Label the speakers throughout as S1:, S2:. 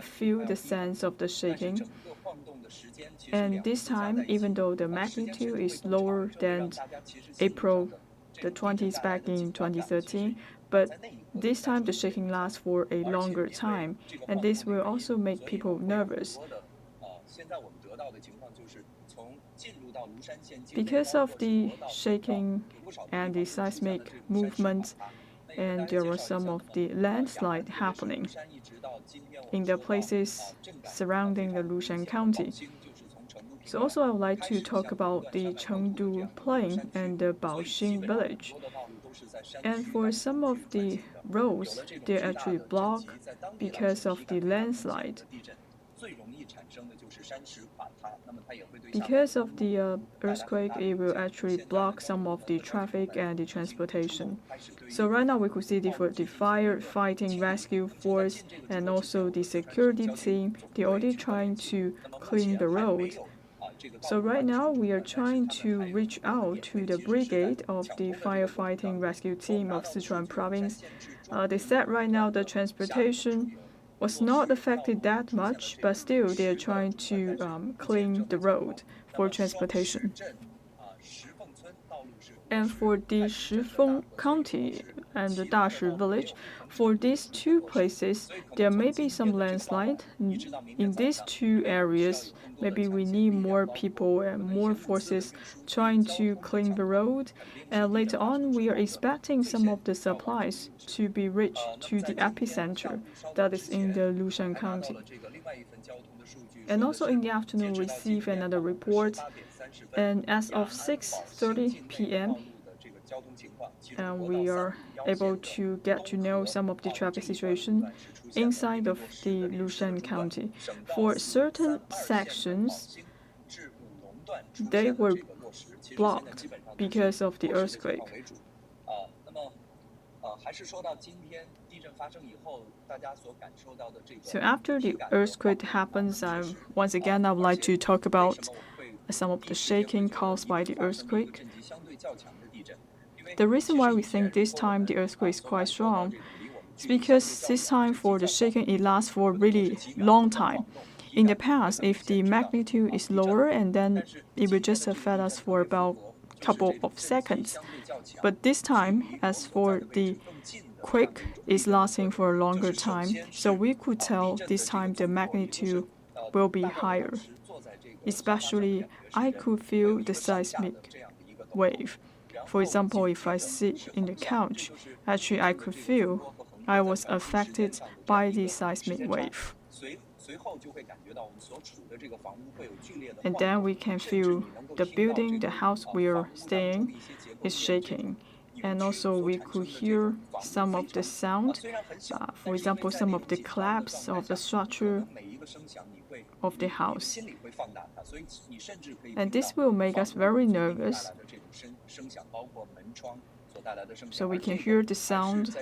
S1: feel the sense of the shaking. And this time, even though the magnitude is lower than April the 20th back in 2013, but this time the shaking lasts for a longer time, and this will also make people nervous. Because of the shaking and the seismic movement, and there were some of the landslide happening in the places surrounding the Lushan County. So also I would like to talk about the Chengdu Plain and the Baoxing village. And for some of the roads, they're actually blocked because of the landslide. Because of the earthquake, it will actually block some of the traffic and the transportation. So right now we could see the firefighting rescue force and also the security team, they're already trying to clean the road. So right now we are trying to reach out to the brigade of the firefighting rescue team of Sichuan province. They said right now the transportation was not affected that much, but still they are trying to clean the road for transportation. And for the Lushan County and the Dashi village, for these two places, there may be some landslide. In these two areas, maybe we need more people and more forces trying to clean the road. And later on, we are expecting some of the supplies to be reached to the epicenter, that is in the Lushan County. And also in the afternoon, we receive another report. And as of 6:30 p.m., we are able to get to know some of the traffic situation inside of the Lushan County. For certain sections, they were blocked because of the earthquake. So after the earthquake happens, once again I would like to talk about some of the shaking caused by the earthquake. The reason why we think this time the earthquake is quite strong is because this time for the shaking it lasts for a really long time. In the past, if the magnitude is lower and then it will just affect us for about a couple of seconds. But this time, as for the quake is lasting for a longer time, so we could tell this time the magnitude will be higher. Especially, I could feel the seismic wave. For example, if I sit in the couch, actually I could feel I was affected by the seismic wave. And then we can feel the building, the house we are staying, is shaking. And also we could hear some of the sound, for example, some of the collapse of the structure of the house. And this will make us very nervous. So we can hear the sound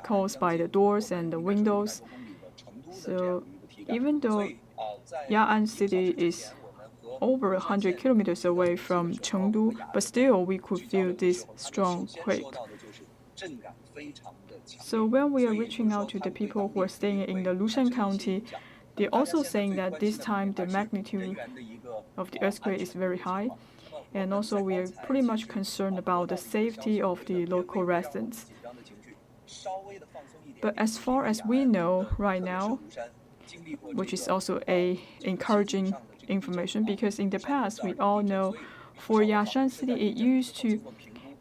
S1: caused by the doors and the windows. So even though Ya'an City is over 100 kilometers away from Chengdu, but still we could feel this strong quake. So when we are reaching out to the people who are staying in the Lushan County, they're also saying that this time the magnitude of the earthquake is very high, and also we are pretty much concerned about the safety of the local residents. But as far as we know right now, which is also a encouraging information, because in the past we all know for Yashan City it used to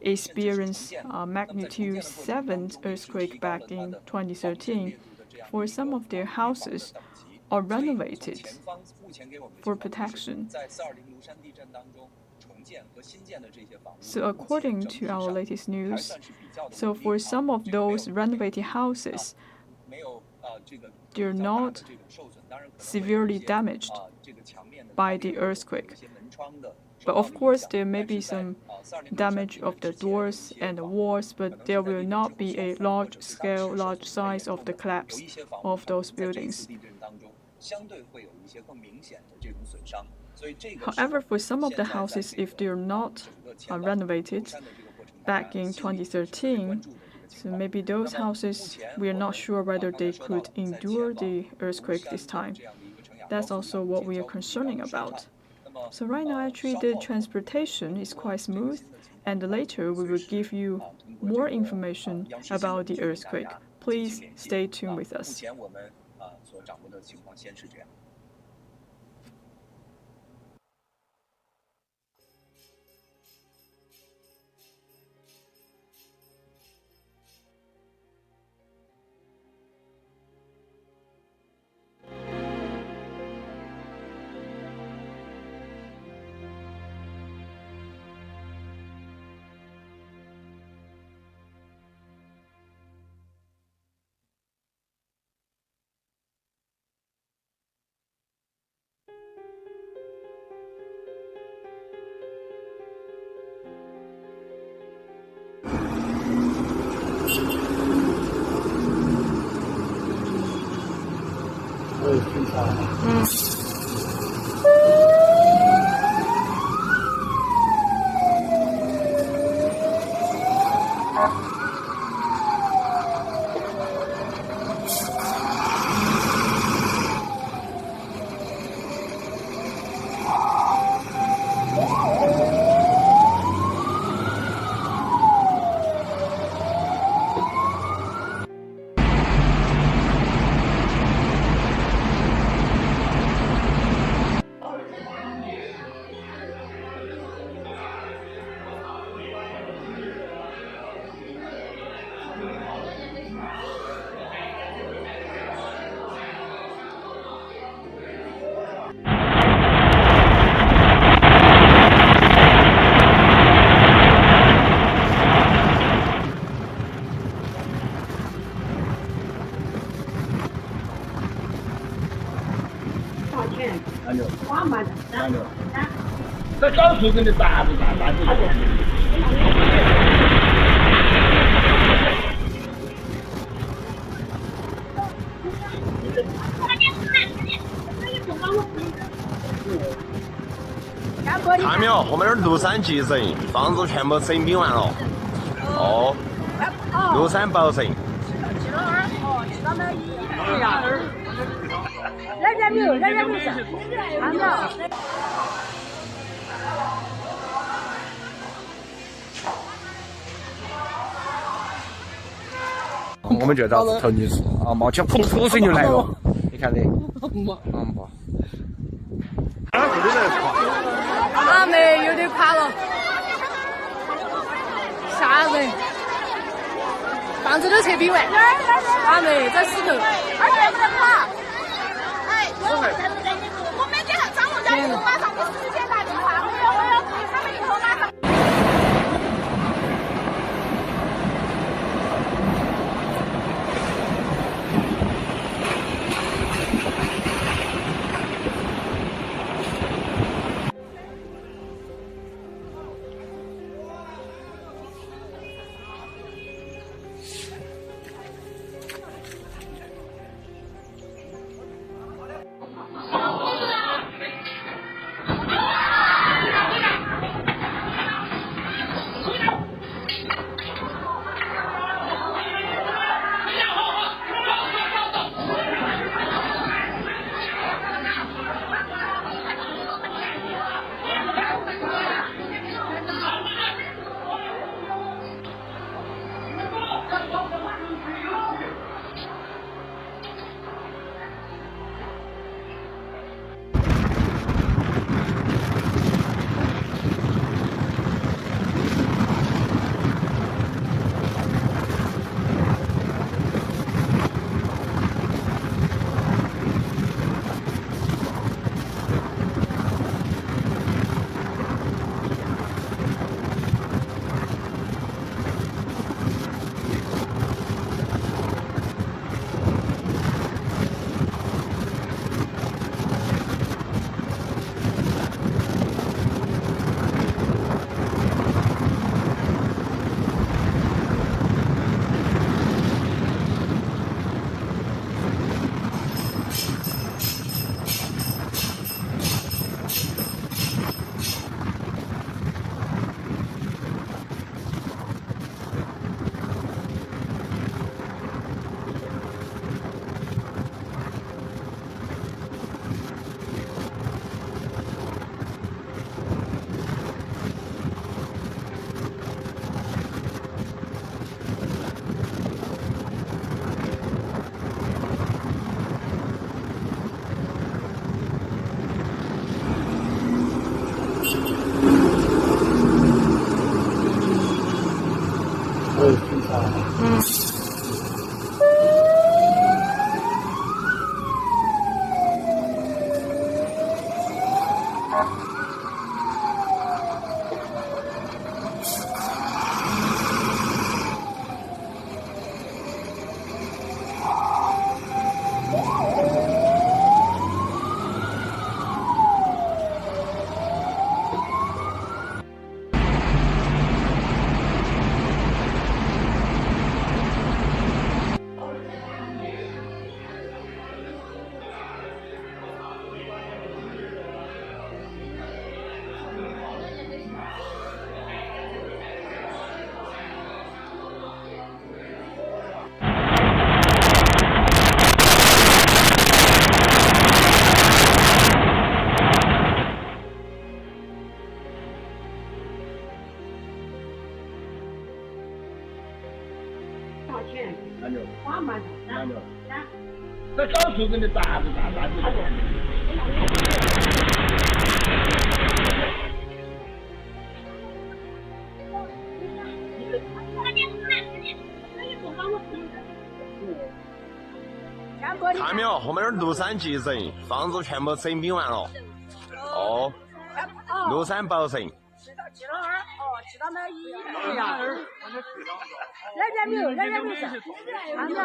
S1: experience a magnitude 7 earthquake back in 2013. For some of their houses are renovated for protection. So according to our latest news, so for some of those renovated houses, they're not severely damaged by the earthquake. But of course, there may be some damage of the doors and the walls, but there will not be a large scale, large size of the collapse of those buildings. However, for some of the houses, if they're not renovated back in 2013, so maybe those houses, we are not sure whether they could endure the earthquake this time. That's also what we are concerning about. So right now, actually, the transportation is quite smooth, and later we will give you more information about the earthquake. Please stay tuned with us.
S2: 这高速跟你打不打？打不打？
S3: 看没有，我们这儿庐山集成，房子全部整并完了。哦，庐山包成。
S4: 人家没有，人家没事，看到。
S2: 我们就找投进去啊，冒起砰口水就来了，你看这，不。
S4: 阿妹有点怕了，吓人，房子都撤并完，阿妹在石头，而且不能跑，哎，我们家张罗家以后马上给时间打电话，我要他们以后马上。
S2: 这高速给你砸着。
S3: 看没有，后面庐山集成，房子全部整并完了。哦，庐山保城。
S4: 记到二，记到那一。那边没有，那边没有。看到。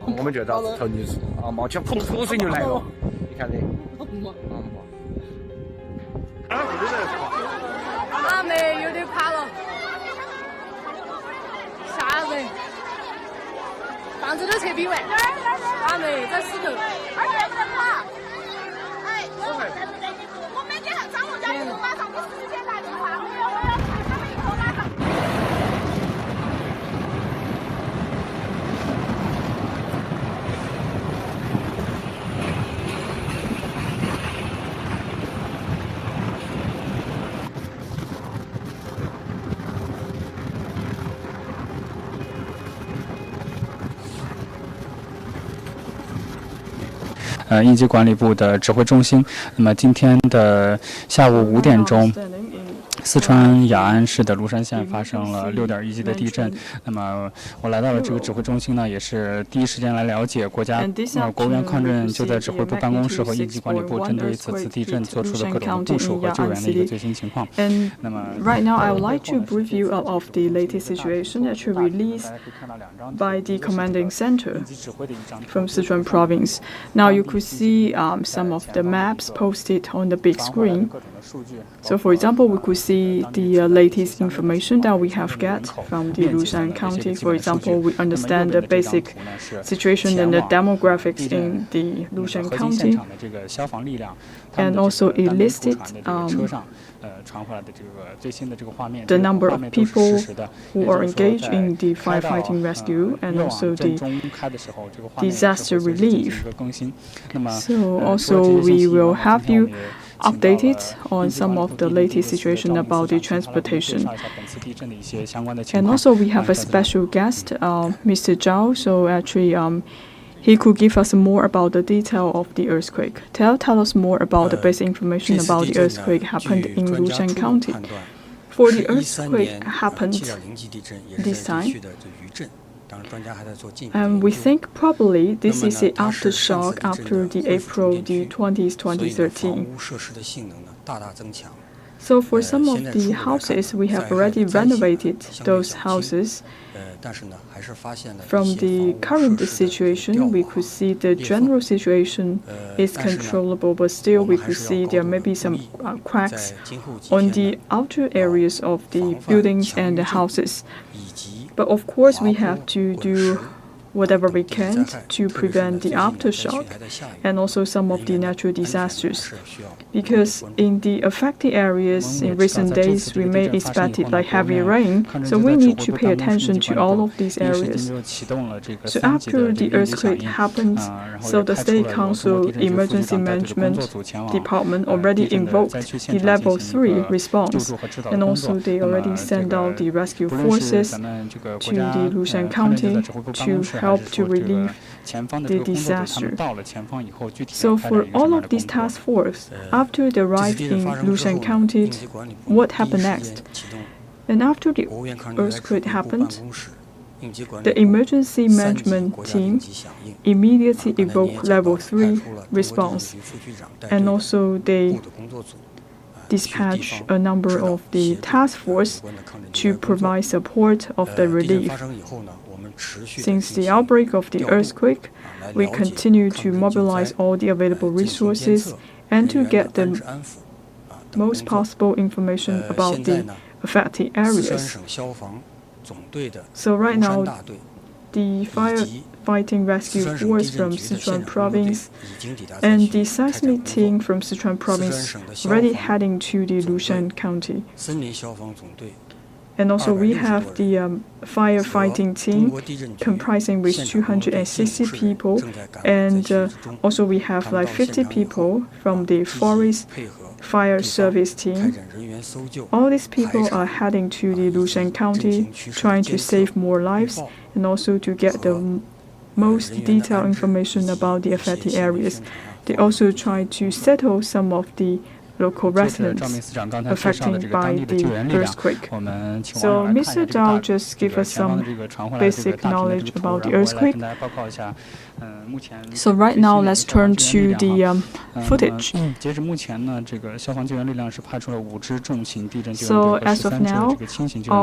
S2: 我们就到头泥市啊，冒起口水就来了，你看这。
S4: 阿妹有点怕了，吓人，房子都撤并完，阿妹在石头，而且不能跑。哎，我每天上午家里马上第4天打电话，我要看他们以后马上。
S5: 应急管理部的指挥中心。那么今天的下午5点钟，四川雅安市的芦山县发生了6.1级的地震。那么我来到了这个指挥中心呢，也是第一时间来了解国务院抗震救灾指挥部办公室和应急管理部针对此次地震做出的各种部署和救援的一个最新情况。那么
S1: right now I would like to brief you of the latest situation actually released by the commanding center from Sichuan province. Now you could see some of the maps posted on the big screen. So for example, we could see the latest information that we have got from the Lushan County. For example, we understand the basic situation and the demographics in the Lushan County. And also it listed the number of people who are engaged in the firefighting rescue and also the disaster relief. So also we will have you updated on some of the latest situation about the transportation. And also we have a special guest, Mr. Zhao. So actually he could give us more about the detail of the earthquake. Tell us more about the basic information about the earthquake happened in Lushan County. For the earthquake happened this time, and we think probably this is the aftershock after the April the 20th, 2013. So for some of the houses, we have already renovated those houses. From the current situation, we could see the general situation is controllable, but still we could see there may be some cracks on the outer areas of the buildings and the houses. But of course, we have to do whatever we can to prevent the aftershock and also some of the natural disasters. Because in the affected areas in recent days, we may expect it like heavy rain, so we need to pay attention to all of these areas. So after the earthquake happened, so the State Council Emergency Management Department already invoked the level 3 response, and also they already sent out the rescue forces to the Lushan County to help to relieve the disaster. So for all of these task force, after they arrived in Lushan County, what happened next? And after the earthquake happened, the emergency management team immediately evoked level 3 response, and also they dispatch a number of the task force to provide support of the relief. Since the outbreak of the earthquake, we continue to mobilize all the available resources and to get the most possible information about the affected areas. So right now, the firefighting rescue force from Sichuan province and the seismic team from Sichuan province already heading to the Lushan County. And also we have the firefighting team comprising with 260 people, and also we have like 50 people from the forest fire service team. All these people are heading to the Lushan County, trying to save more lives and also to get the most detailed information about the affected areas. They also try to settle some of the local residents affected by the earthquake. So Mr. Zhao just gave us some basic knowledge about the earthquake. So right now, let's turn to the footage. So as of now,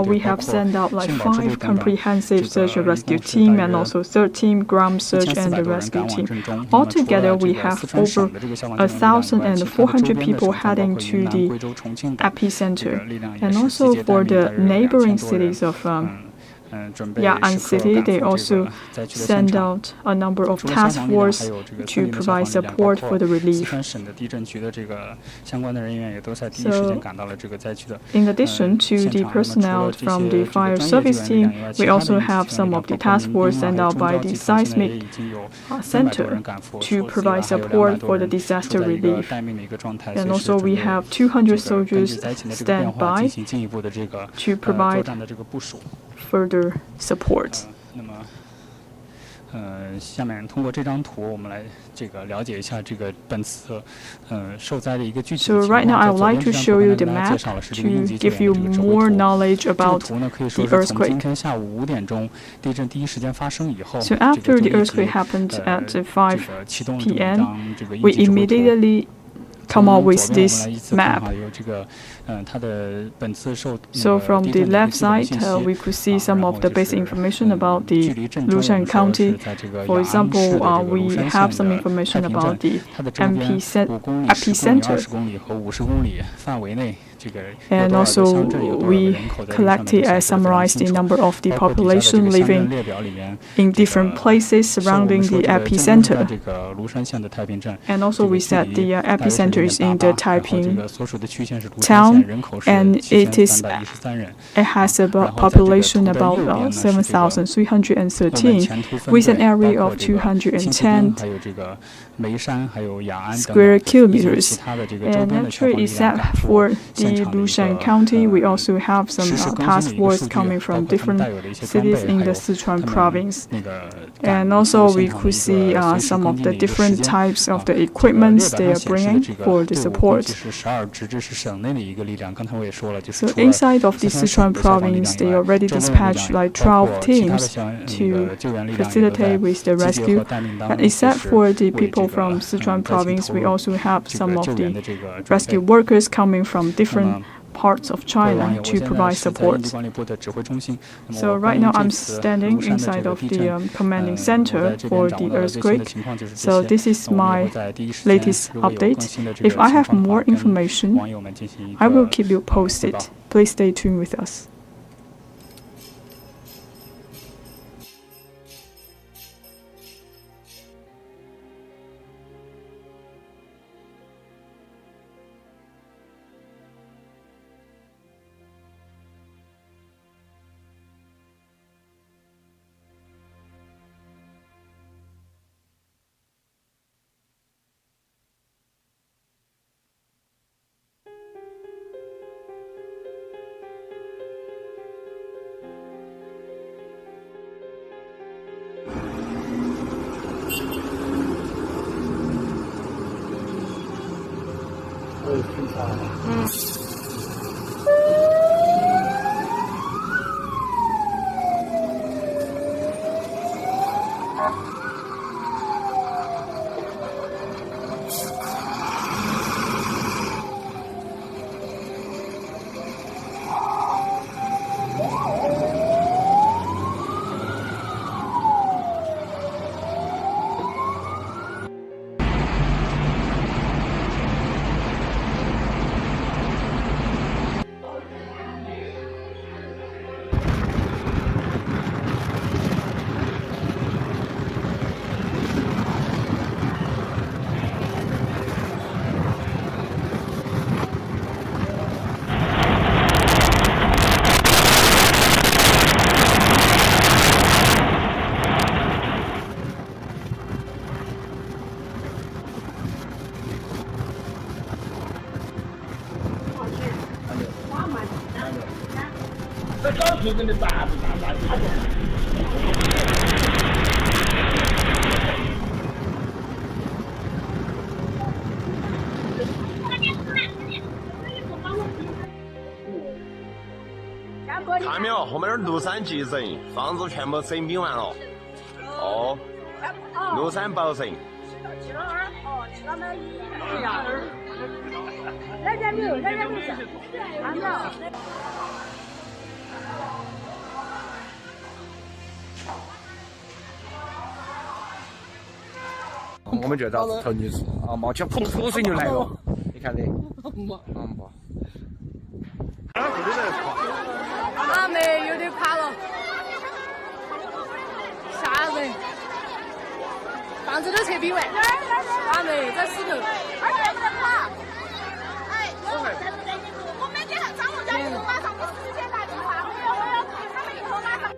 S1: we have sent out like 5 comprehensive search and rescue team and also 13 ground search and the rescue team. Altogether, we have over 1,400 people heading to the epicenter, and also for the neighboring cities of Ya'an City, they also send out a number of task force to provide support for the relief. So, in addition to the personnel from the fire service team, we also have some of the task force sent out by the seismic center to provide support for the disaster relief. And also we have 200 soldiers stand by to provide further support.
S5: 下面通过这张图，我们来了解一下本次受灾的一个具体的情况。
S1: So right now I would like to show you the map to give you more knowledge about the earthquake.
S5: 今天下午5点钟，地震第一时间发生以后，
S1: So after the earthquake happened at 5 p.m., we immediately come up with this map. So from the left side, we could see some of the basic information about the Lushan County. For example, we have some information about the epicenter. And also, we collected and summarized the number of the population living in different places surrounding the epicenter. And also, we said the epicenter is in the Taiping town, and it has a population about 7,313 with an area of 210 square kilometers. And actually, except for the Lushan County, we also have some task force coming from different cities in the Sichuan province. And also, we could see some of the different types of the equipments they are bringing for the support. So inside of the Sichuan province, they already dispatched like 12 teams to facilitate with the rescue. And except for the people from Sichuan province, we also have some of the rescue workers coming from different parts of China to provide support. So right now I'm standing inside of the commanding center for the earthquake. So this is my latest update. If I have more information, I will keep you posted. Please stay tuned with us.
S6: 平跟你打打打中。
S3: 看没有，后面那儿庐山巨人，房子全部整平完了。哦，庐山宝神。
S4: 来点没有？来点没有？看没有？
S2: 我们就到头泥啊，冒起泼水就来了，你看的，不。
S4: 阿妹有点怕了，吓人，房子都撤平完，阿妹在石头，而且不能跑。哎，我们这张罗家以后马上，我时间打电话，我要他们以后马上。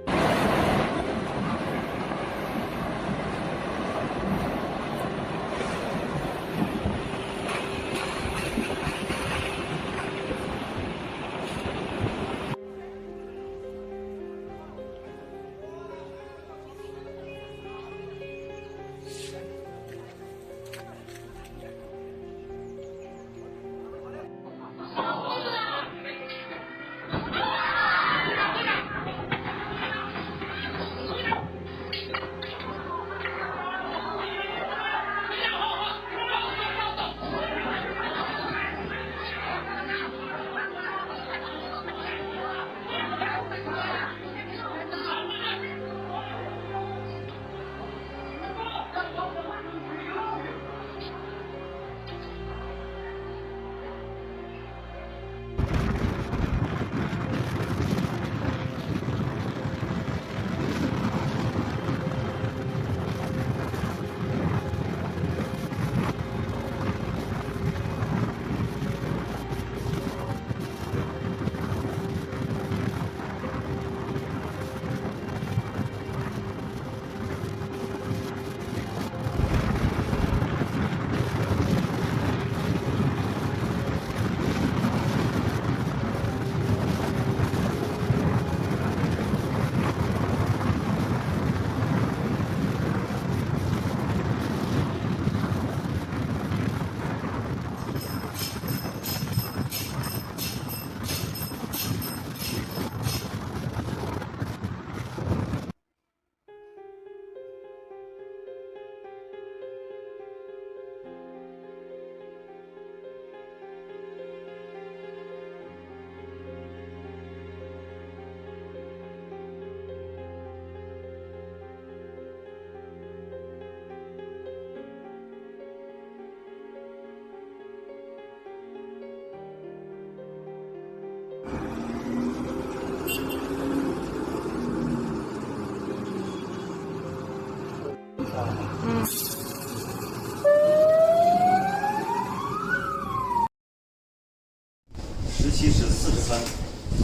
S7: 17时40分，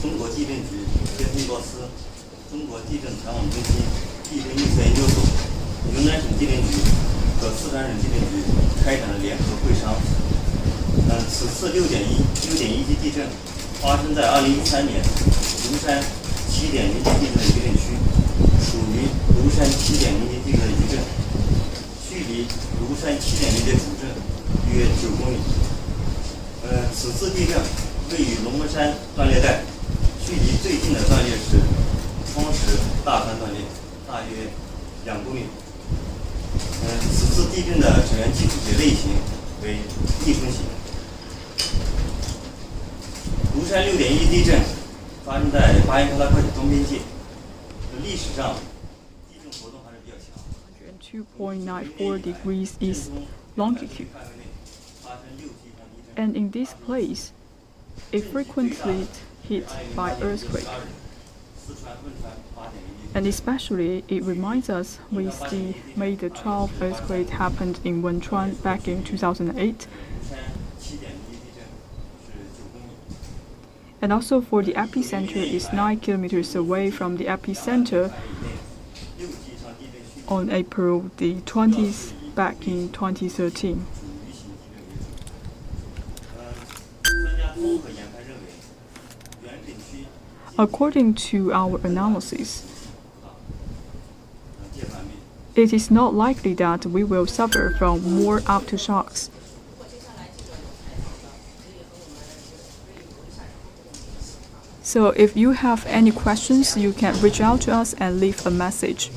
S7: 中国地震局接通罗斯，中国地震台网中心地震预测研究所、云南省地震局和四川省地震局开展了联合会商。此次6.1级地震发生在2013年庐山7.0级地震的余震区，属于庐山7.0级地震的余震，距离庐山7.0级主震约9公里。此次地震位于龙门山断裂带，距离最近的断裂是双石大山断裂，大约2公里。此次地震的震源基础结类型为逆冲型。庐山6.1地震发生在巴彦淖大克体东边界，历史上地震活动还是比较强。
S1: 2.94 degrees east longitude. And in this place, it frequently hit by earthquake. And especially, it reminds us with the May the 12th earthquake happened in Wenchuan back in 2008. And also for the epicenter is 9 kilometers away from the epicenter on April the 20th back in 2013. According to our analysis, it is not likely that we will suffer from more aftershocks. So if you have any questions, you can reach out to us and leave a message.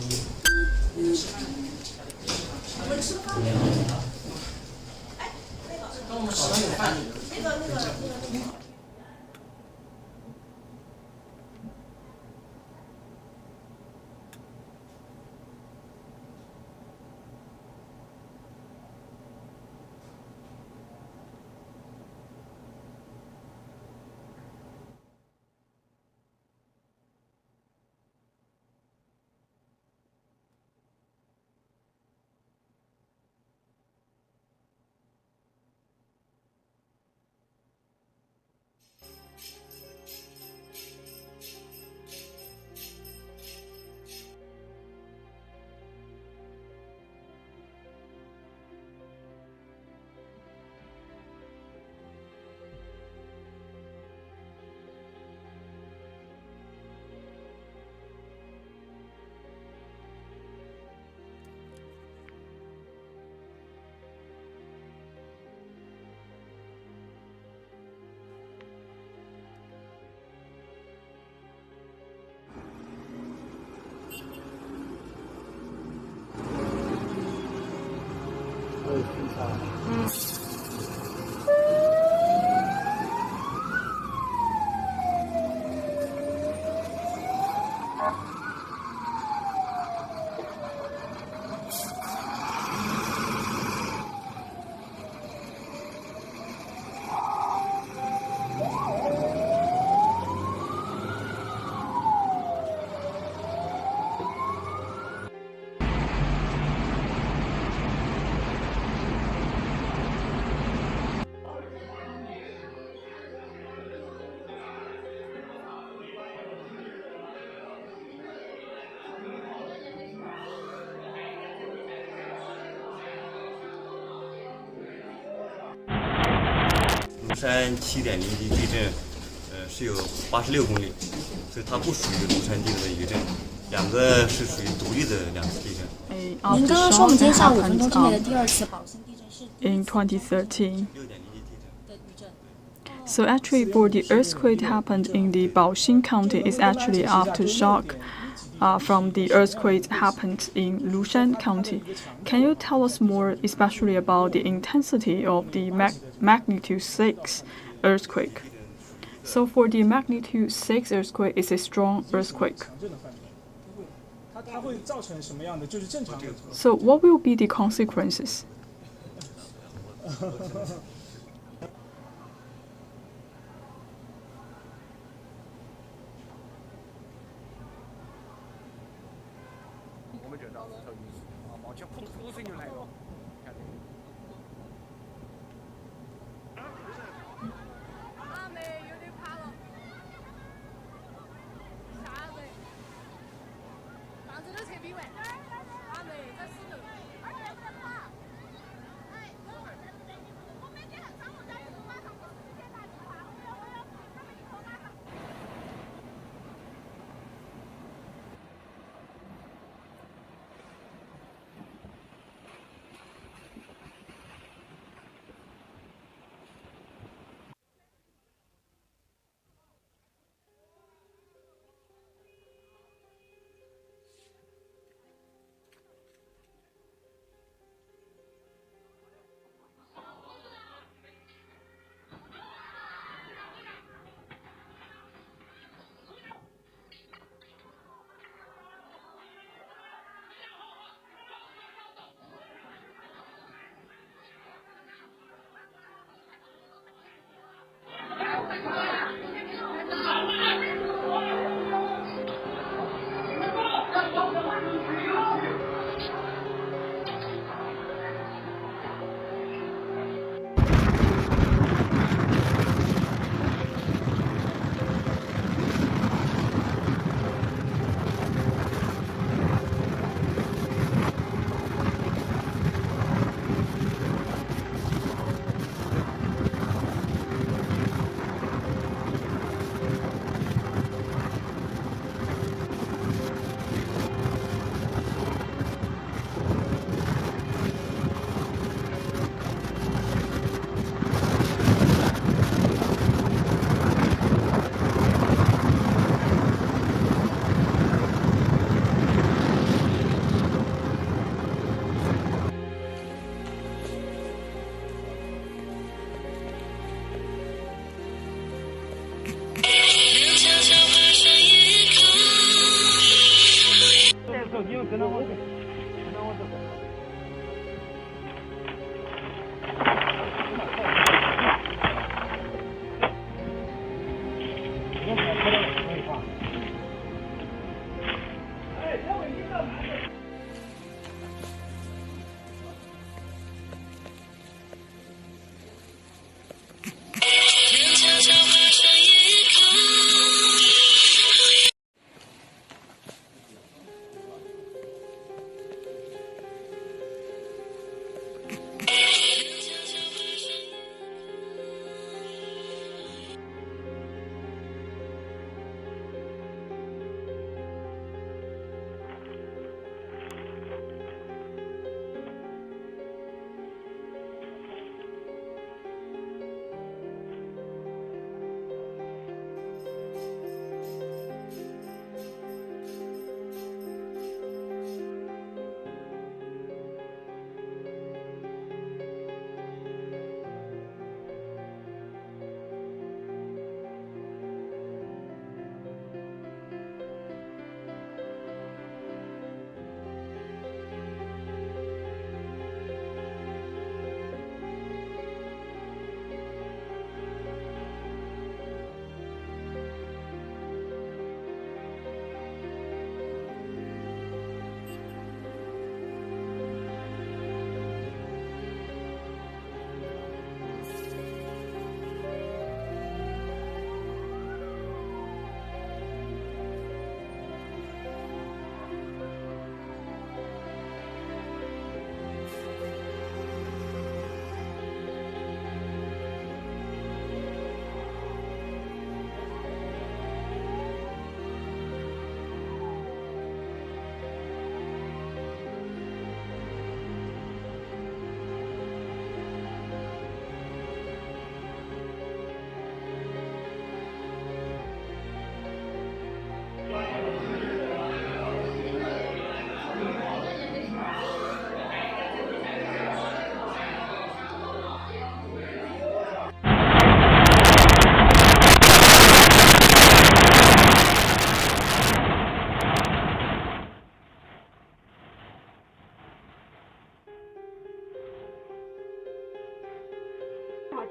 S7: 山7.0级地震，是有86公里，所以它不属于庐山地震的余震，两个是属于独立的两次地震。
S4: 您刚刚说我们今天下午5分钟之内的第2次宝兴地震是
S1: in 2013.
S7: 6.0级
S4: 的余震。
S1: So actually, for the earthquake happened in the Baoxing County, is actually aftershock from the earthquake happened in Lushan County. Can you tell us more, especially about the intensity of the magnitude 6 earthquake? So for the magnitude 6 earthquake, it's a strong earthquake. So what will be the consequences?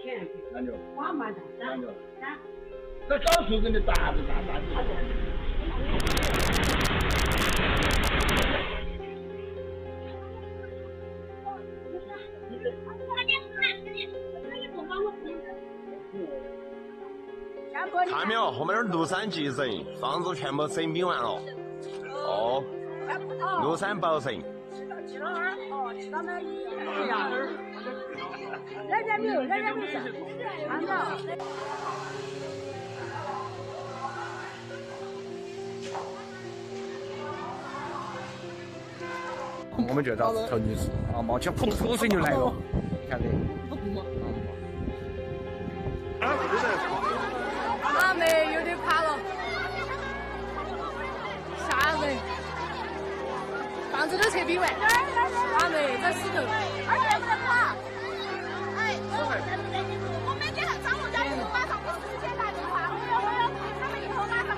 S6: 钱？
S2: 那就
S6: 花蛮大，
S2: 那就
S6: 这少数人的大子。
S3: 看没有，后面那儿庐山集成，房子全部整并完了。哦，庐山保城。
S4: 人家没有事，看到。
S2: 我们就到头女士啊，冒起泼水就来了，你看这。
S4: 阿妹有点怕了，吓人，房子都撤并完，阿妹在石头，而且不能跑。哎，我每天上午叫你马上，我4点打电话，我要他们以后马上。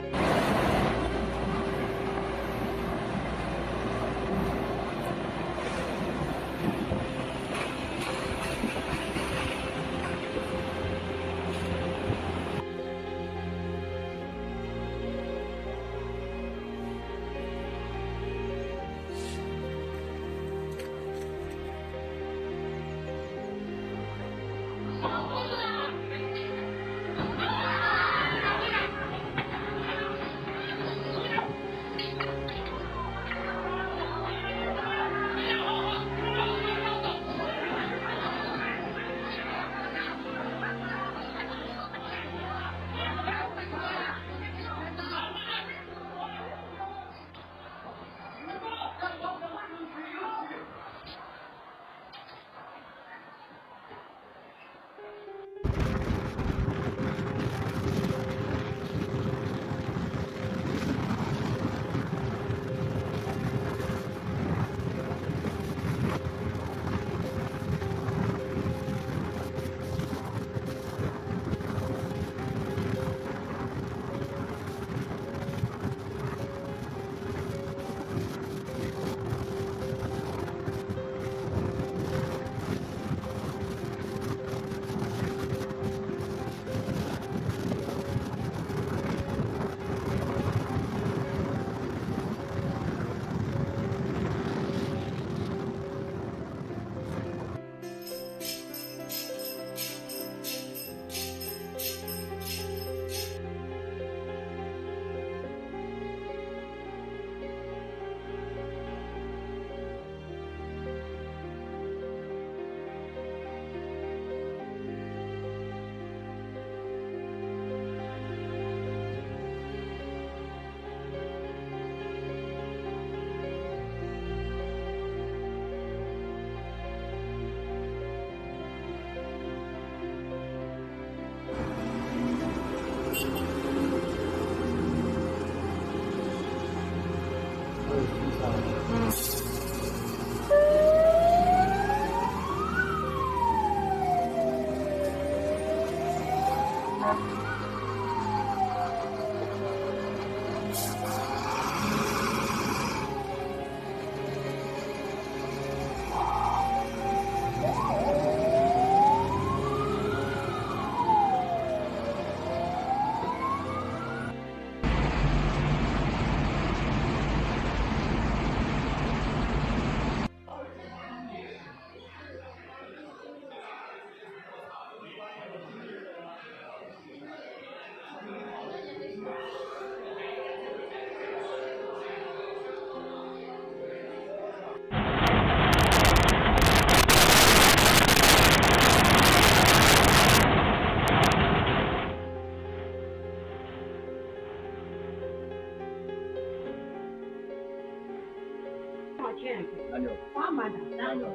S6: 那就花蛮大，那就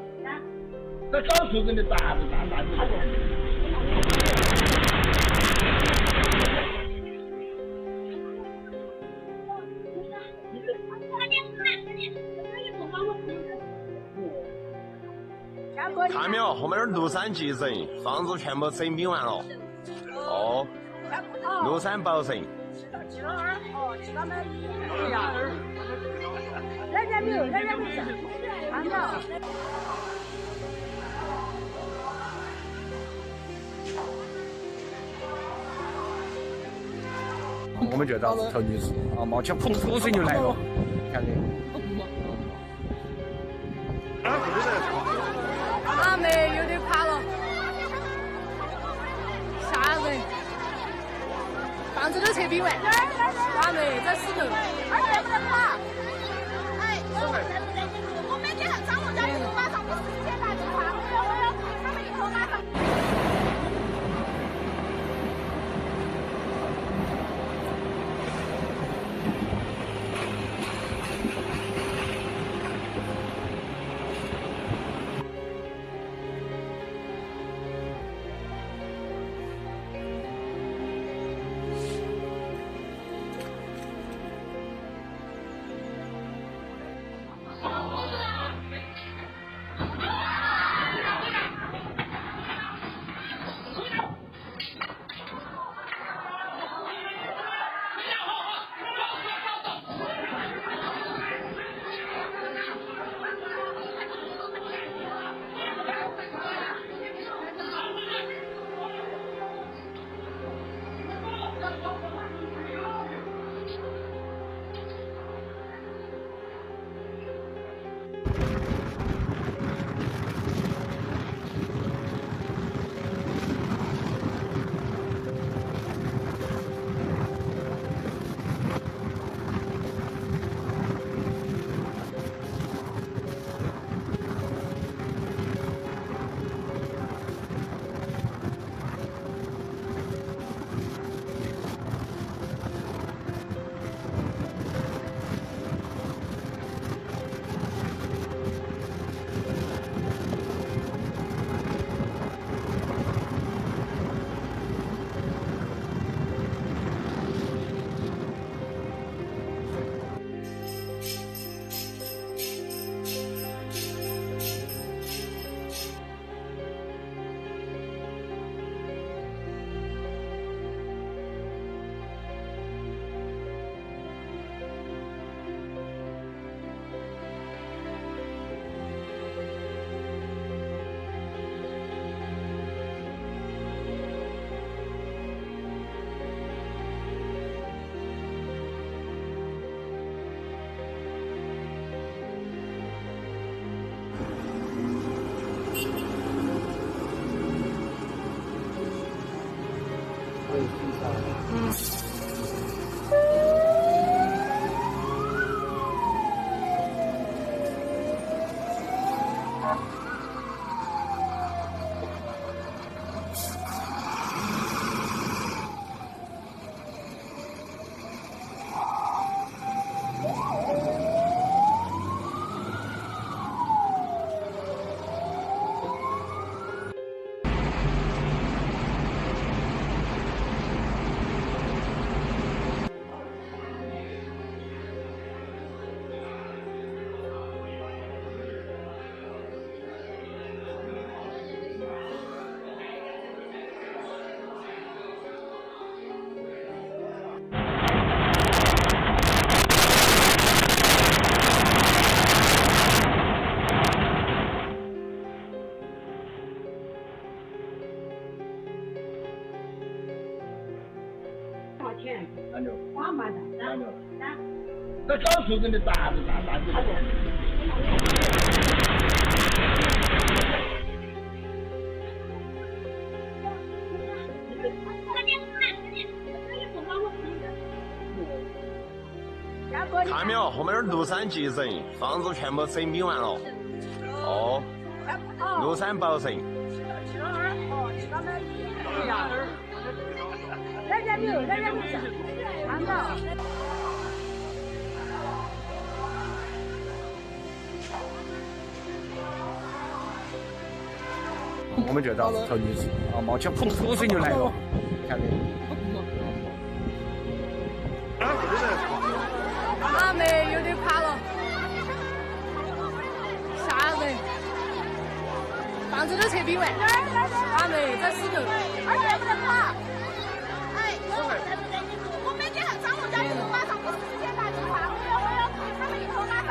S6: 这少数人的大子。
S3: 看没有，后面那儿庐山集成，房子全部整并完了。哦，庐山保城。
S4: 人家没有事，看到。
S2: 我们就到头女子啊，冒起噗口水就来了，看这。
S4: 阿妹有点垮了，吓人，房子都撤冰完，阿妹在石头，200不能垮。哎，我每天张罗家里马上我10点打电话，我要他们以后马上。
S6: 那找熟人的咋子？
S3: 看没有，后面是庐山集成，房子全部整冰完了。哦，庐山保成。
S4: 人家没有，看到。
S2: 我们就到头女子啊，冒起噗口水就来了，看这。
S4: 阿妹有点垮了，吓人，房子都撤冰完，阿妹在石头，200不能垮。哎，我每天张罗家里马上我10点打电话，我要他们以后马上。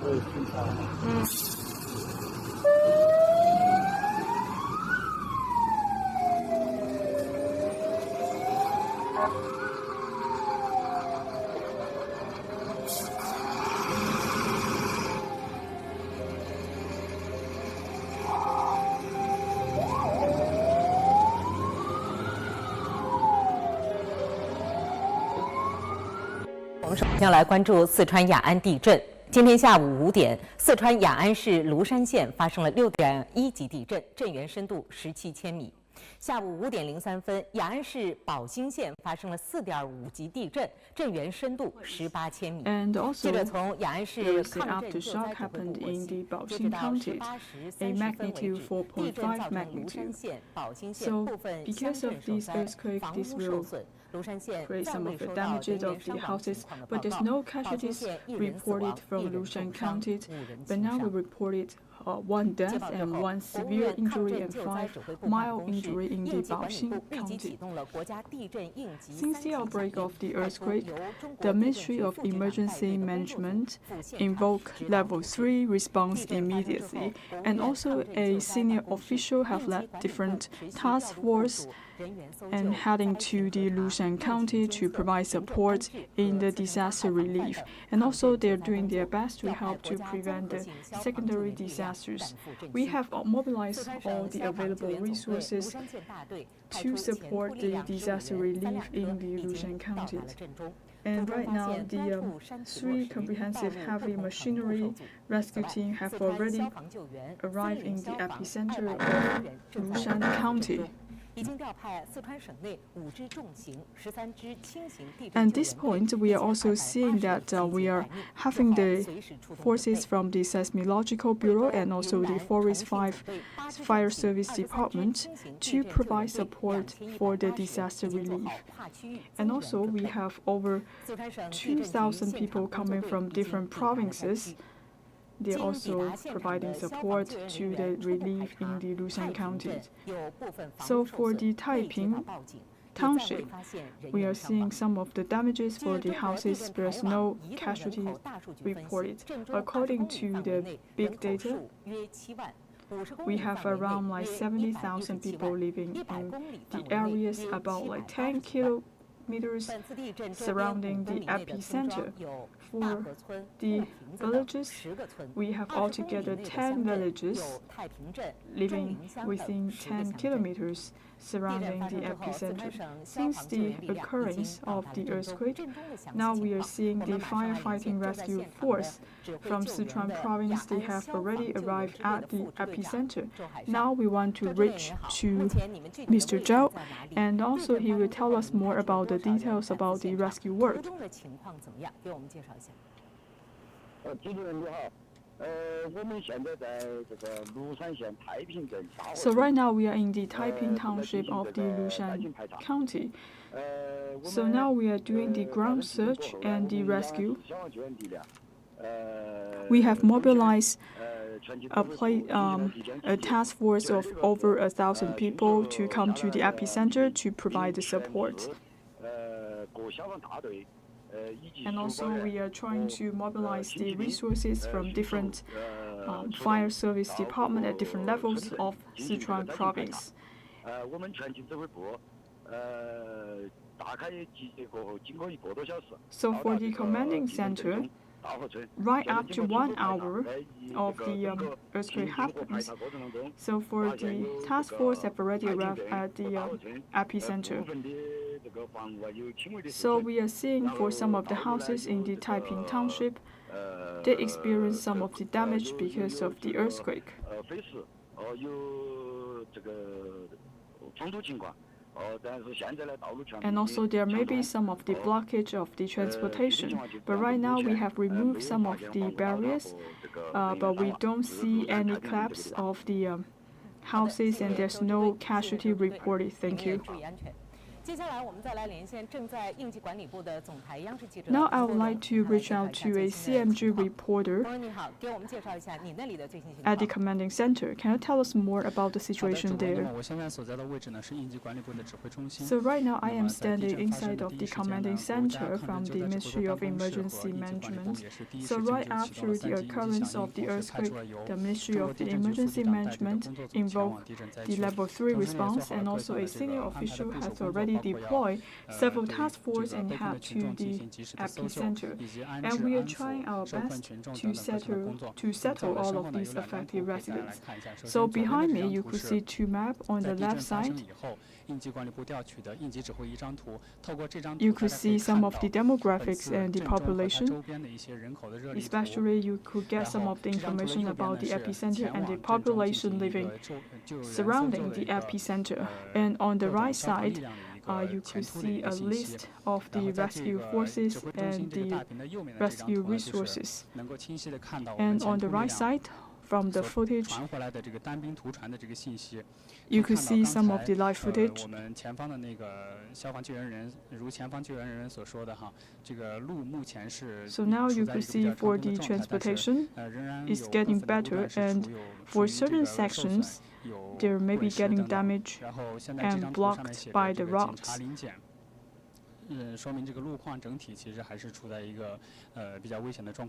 S8: 首先来关注四川雅安地震。今天下午5点，四川雅安市芦山县发生了6.1级地震，震源深度17千米。下午5点03分，雅安市宝兴县发生了4.5级地震，震源深度18千米。记者从雅安市抗震救灾指挥部获悉，截止到18时30分为止，地震造成芦山县、宝兴县部分乡镇受灾，房屋受损。
S1: create some of the damages of the houses, but there's no casualties reported from Lushan County. But now we reported 1 death and 1 severe injury and 5 mild injury in the Baoxing County. Since the outbreak of the earthquake, the Ministry of Emergency Management invoked Level 3 response immediately, and also a senior official have led different task force and heading to the Lushan County to provide support in the disaster relief. And also they're doing their best to help to prevent the secondary disasters. We have mobilized all the available resources to support the disaster relief in the Lushan County. And right now, the 3 comprehensive heavy machinery rescue team have already arrived in the epicenter of Lushan County. And at this point, we are also seeing that we are having the forces from the Seismological Bureau and also the Forest Fire Service Department to provide support for the disaster relief. And also, we have over 2,000 people coming from different provinces. They're also providing support to the relief in the Lushan County. So for the Taiping Township, we are seeing some of the damages for the houses. There's no casualty reported. According to the big data, we have around like 70,000 people living in the areas about like 10 kilometers surrounding the epicenter. For the villages, we have altogether 10 villages living within 10 kilometers surrounding the epicenter. Since the occurrence of the earthquake, now we are seeing the firefighting rescue force from Sichuan province. They have already arrived at the epicenter. Now we want to reach to Mr. Zhao, and also he will tell us more about the details about the rescue work. So right now we are in the Taiping Township of the Lushan County. So now we are doing the ground search and the rescue. We have mobilized a task force of over 1,000 people to come to the epicenter to provide the support. And also we are trying to mobilize the resources from different fire service department at different levels of Sichuan province. So for the commanding center, right after 1 hour of the earthquake happens, so for the task force have already arrived at the epicenter. So we are seeing for some of the houses in the Taiping Township, they experienced some of the damage because of the earthquake. And also there may be some of the blockage of the transportation, but right now we have removed some of the barriers, but we don't see any collapse of the houses, and there's no casualty reported. Thank you. Now I would like to reach out to a CMG reporter at the commanding center. Can you tell us more about the situation there? So right now I am standing inside of the commanding center from the Ministry of Emergency Management. So right after the occurrence of the earthquake, the Ministry of the Emergency Management invoked the level 3 response, and also a senior official has already deployed several task forces and head to the epicenter. And we are trying our best to settle all of these affected residents. So behind me, you could see two maps on the left side. You could see some of the demographics and the population. Especially, you could get some of the information about the epicenter and the population living surrounding the epicenter. And on the right side, you could see a list of the rescue forces and the rescue resources. And on the right side, from the footage, you could see some of the live footage. So now you could see for the transportation, it's getting better, and for certain sections, they're maybe getting damaged and blocked by the rocks.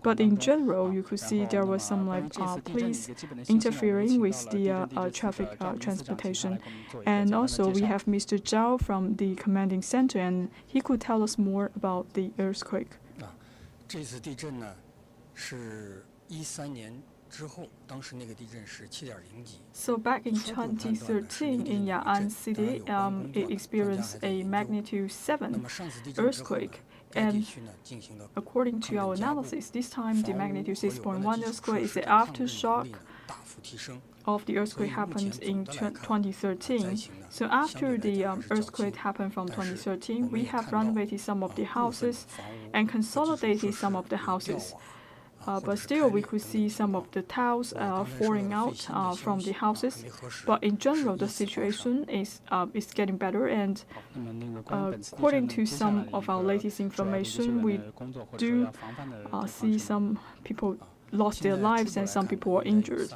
S1: But in general, you could see there was some police interfering with the traffic transportation. And also we have Mr. Zhao from the commanding center, and he could tell us more about the earthquake. So back in 2013 in Ya'an City, it experienced a magnitude 7 earthquake. And according to our analysis, this time the magnitude 6.1 earthquake is the aftershock of the earthquake happened in 2013. So after the earthquake happened from 2013, we have renovated some of the houses and consolidated some of the houses. But still, we could see some of the tiles falling out from the houses. But in general, the situation is getting better. And according to some of our latest information, we do see some people lost their lives and some people were injured.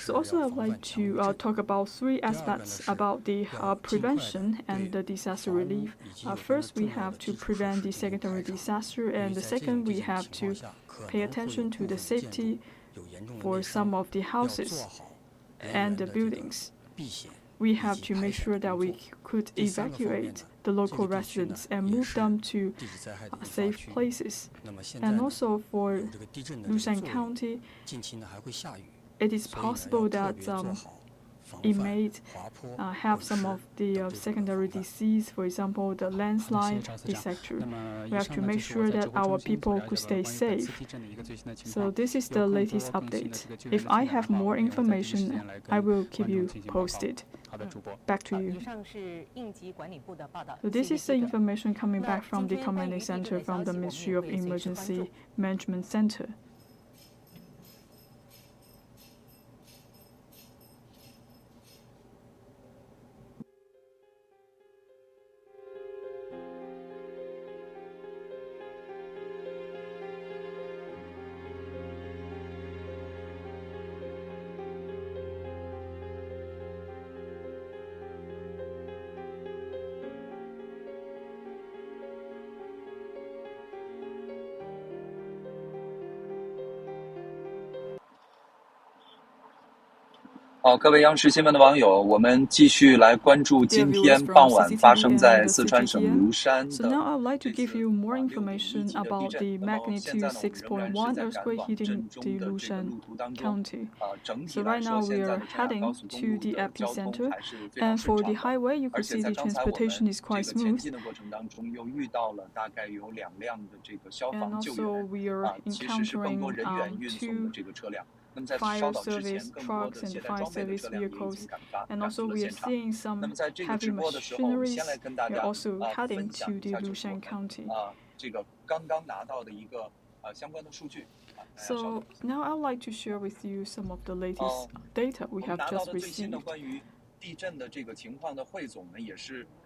S1: So also I would like to talk about three aspects about the prevention and the disaster relief. First, we have to prevent the secondary disaster, and the second, we have to pay attention to the safety for some of the houses and the buildings. We have to make sure that we could evacuate the local residents and move them to safe places. And also for Lushan County, it is possible that it may have some of the secondary disease, for example, the landslide, etc. We have to make sure that our people could stay safe. So this is the latest update. If I have more information, I will keep you posted. Back to you. So this is the information coming back from the commanding center from the Ministry of Emergency Management Center.
S9: 好，各位央视新闻的网友，我们继续来关注今天傍晚发生在四川省芦山的
S1: So now I would like to give you more information about the magnitude 6.1 earthquake hitting the Lushan County. So right now we are heading to the epicenter, and for the highway, you can see the transportation is quite smooth. And also we are encountering two fire service trucks and fire service vehicles, and also we are seeing some heavy machineries. We are also heading to the Lushan County. So now I would like to share with you some of the latest data we have just received.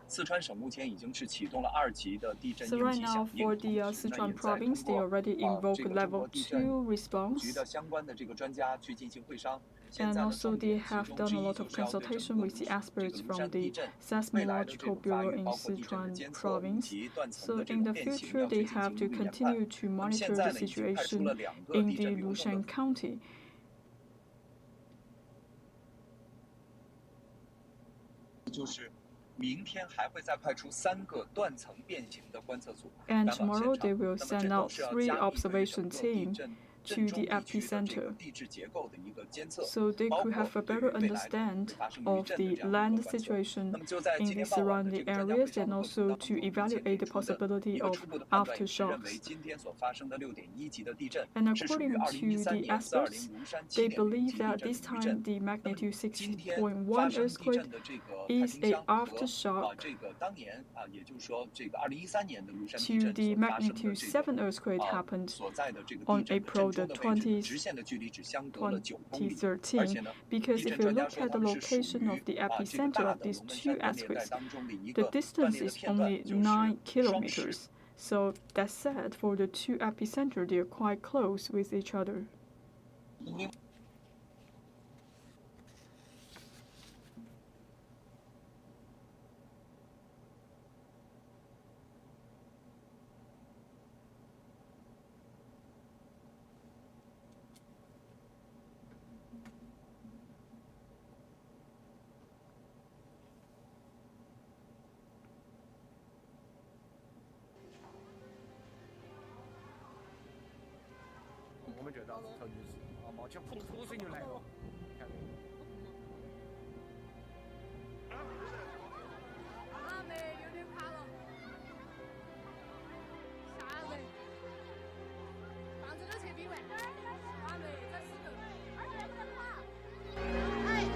S9: 四川省目前已经是启动了2级的地震
S1: So
S9: 应
S1: right
S9: 急
S1: now
S9: 响应，
S1: for the
S9: 同时呢
S1: Sichuan
S9: 也在
S1: province,
S9: 通
S1: they
S9: 过
S1: already
S9: 这
S1: invoked
S9: 个中国
S1: level
S9: 地震
S1: 2
S9: 局
S1: response.
S9: 的相关的这个专家去进行会商。现
S1: And
S9: 在呢，
S1: also
S9: 重
S1: they
S9: 点其
S1: have
S9: 中
S1: done
S9: 之
S1: a
S9: 一
S1: lot
S9: 就
S1: of
S9: 是要对整
S1: consultation
S9: 个
S1: with the
S9: 这个
S1: experts
S9: 庐
S1: from
S9: 山
S1: the
S9: 地震未来的这
S1: seismological
S9: 种发
S1: bureau
S9: 育，
S1: in
S9: 包括地震的
S1: Sichuan
S9: 监测、五
S1: province.
S9: 级断层
S1: So
S9: 的这
S1: in
S9: 种
S1: the
S9: 变形
S1: future,
S9: 要去
S1: they
S9: 进
S1: have
S9: 行
S1: to
S9: 预研判。
S1: continue to
S9: 那么现
S1: monitor
S9: 在
S1: the
S9: 呢，已经派出了
S1: situation
S9: 2个
S1: in
S9: 地
S1: the
S9: 震流动的
S1: Lushan County.
S9: 就是明天还会再派出3个断层变形的观测组
S1: And
S9: 赶往现
S1: tomorrow
S9: 场。
S1: they will
S9: 那么
S1: send
S9: 这都
S1: out
S9: 是要
S1: 3
S9: 加密对于
S1: observation
S9: 整个地
S1: team
S9: 震
S1: to
S9: 震
S1: the
S9: 中地区的这个
S1: epicenter.
S9: 地质结构的一个监测，
S1: So they
S9: 包
S1: could
S9: 括
S1: have a
S9: 对于
S1: better
S9: 未来可能
S1: understand
S9: 会发生余
S1: of
S9: 震的
S1: the
S9: 这样的一
S1: land
S9: 个观测。
S1: situation
S9: 那么就在
S1: in
S9: 今
S1: the
S9: 天傍晚的这
S1: surrounding
S9: 个专家会
S1: areas
S9: 商
S1: and
S9: 的过程
S1: also
S9: 当
S1: to
S9: 中，目前
S1: evaluate
S9: 给
S1: the
S9: 出的
S1: possibility
S9: 一个
S1: of
S9: 初步的判断也
S1: aftershock
S9: 是认为今天所发生的6.1级的地震
S1: And
S9: 是属于
S1: according to
S9: 2013
S1: the
S9: 年
S1: experts,
S9: 420庐山
S1: they
S9: 7.0
S1: believe
S9: 级地
S1: that
S9: 震
S1: this
S9: 的余
S1: time
S9: 震。
S1: the
S9: 那么
S1: magnitude
S9: 今天发
S1: 6.1
S9: 生地
S1: earthquake
S9: 震的这个太
S1: is
S9: 平
S1: a
S9: 乡和
S1: aftershock
S9: 这个当年也就是说这个2013年的庐山地
S1: to
S9: 震
S1: the
S9: 所发生的
S1: magnitude
S9: 这个
S1: 7 earthquake happened
S9: 所在的这个
S1: on
S9: 地震的
S1: April
S9: 震
S1: the
S9: 中的位置呢，
S1: 20th,
S9: 直线的距离只相隔了9公里，而且
S1: 2013.
S9: 呢，
S1: Because
S9: 地
S1: if
S9: 震
S1: you
S9: 专家
S1: look
S9: 说
S1: at
S9: 他
S1: the
S9: 们是属
S1: location
S9: 于
S1: of the
S9: 这个
S1: epicenter
S9: 大
S1: of
S9: 的
S1: these
S9: 龙门
S1: two
S9: 山断裂带
S1: earthquakes,
S9: 当中的一
S1: the
S9: 个断
S1: distance
S9: 裂的
S1: is
S9: 片段，
S1: only
S9: 就是
S1: 9
S9: 双石。
S1: kilometers. So that said, for the two epicenter, they are quite close with each other.
S2: 我们就到头就是冒起噗口水就来了，你看。
S4: 阿妹有点怕了，吓人！房子都撤冰完，阿妹在石头，而且不能怕。哎，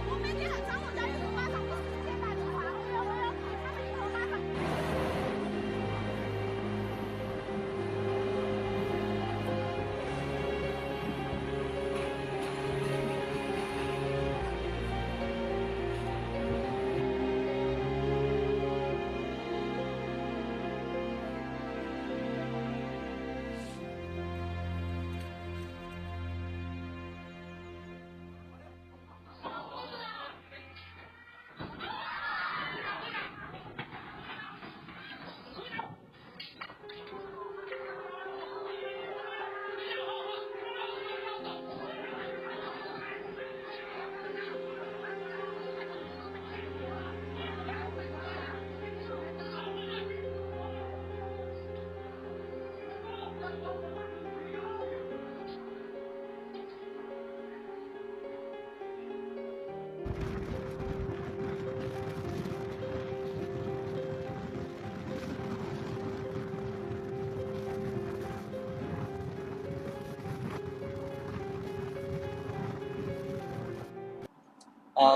S4: 我每天张罗家里头马上我4点打电话，我要他们以后马上。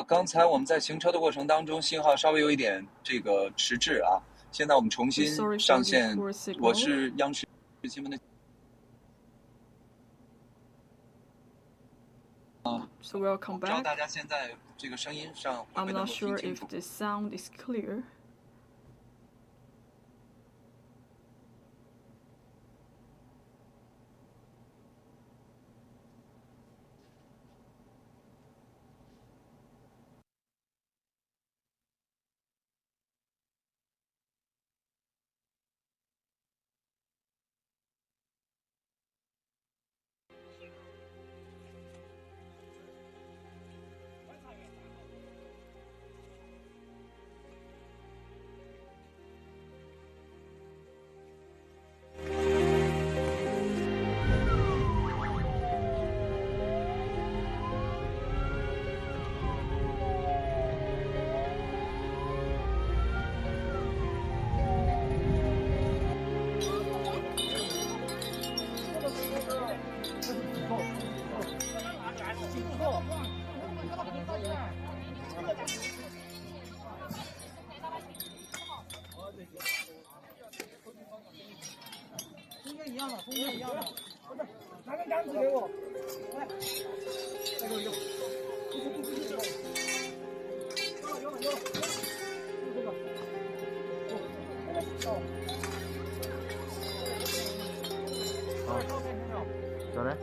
S9: 刚才我们在行车的过程当中，信号稍微有一点这个迟滞啊。现在我们重新上线，我是央视新闻的。
S1: So welcome
S9: 不知道
S1: back.
S9: 大家现在这个声音上会不
S1: I'm
S9: 会能
S1: not
S9: 够听
S1: sure
S9: 清
S1: if
S9: 楚？
S1: the sound is clear.
S2: 晓得。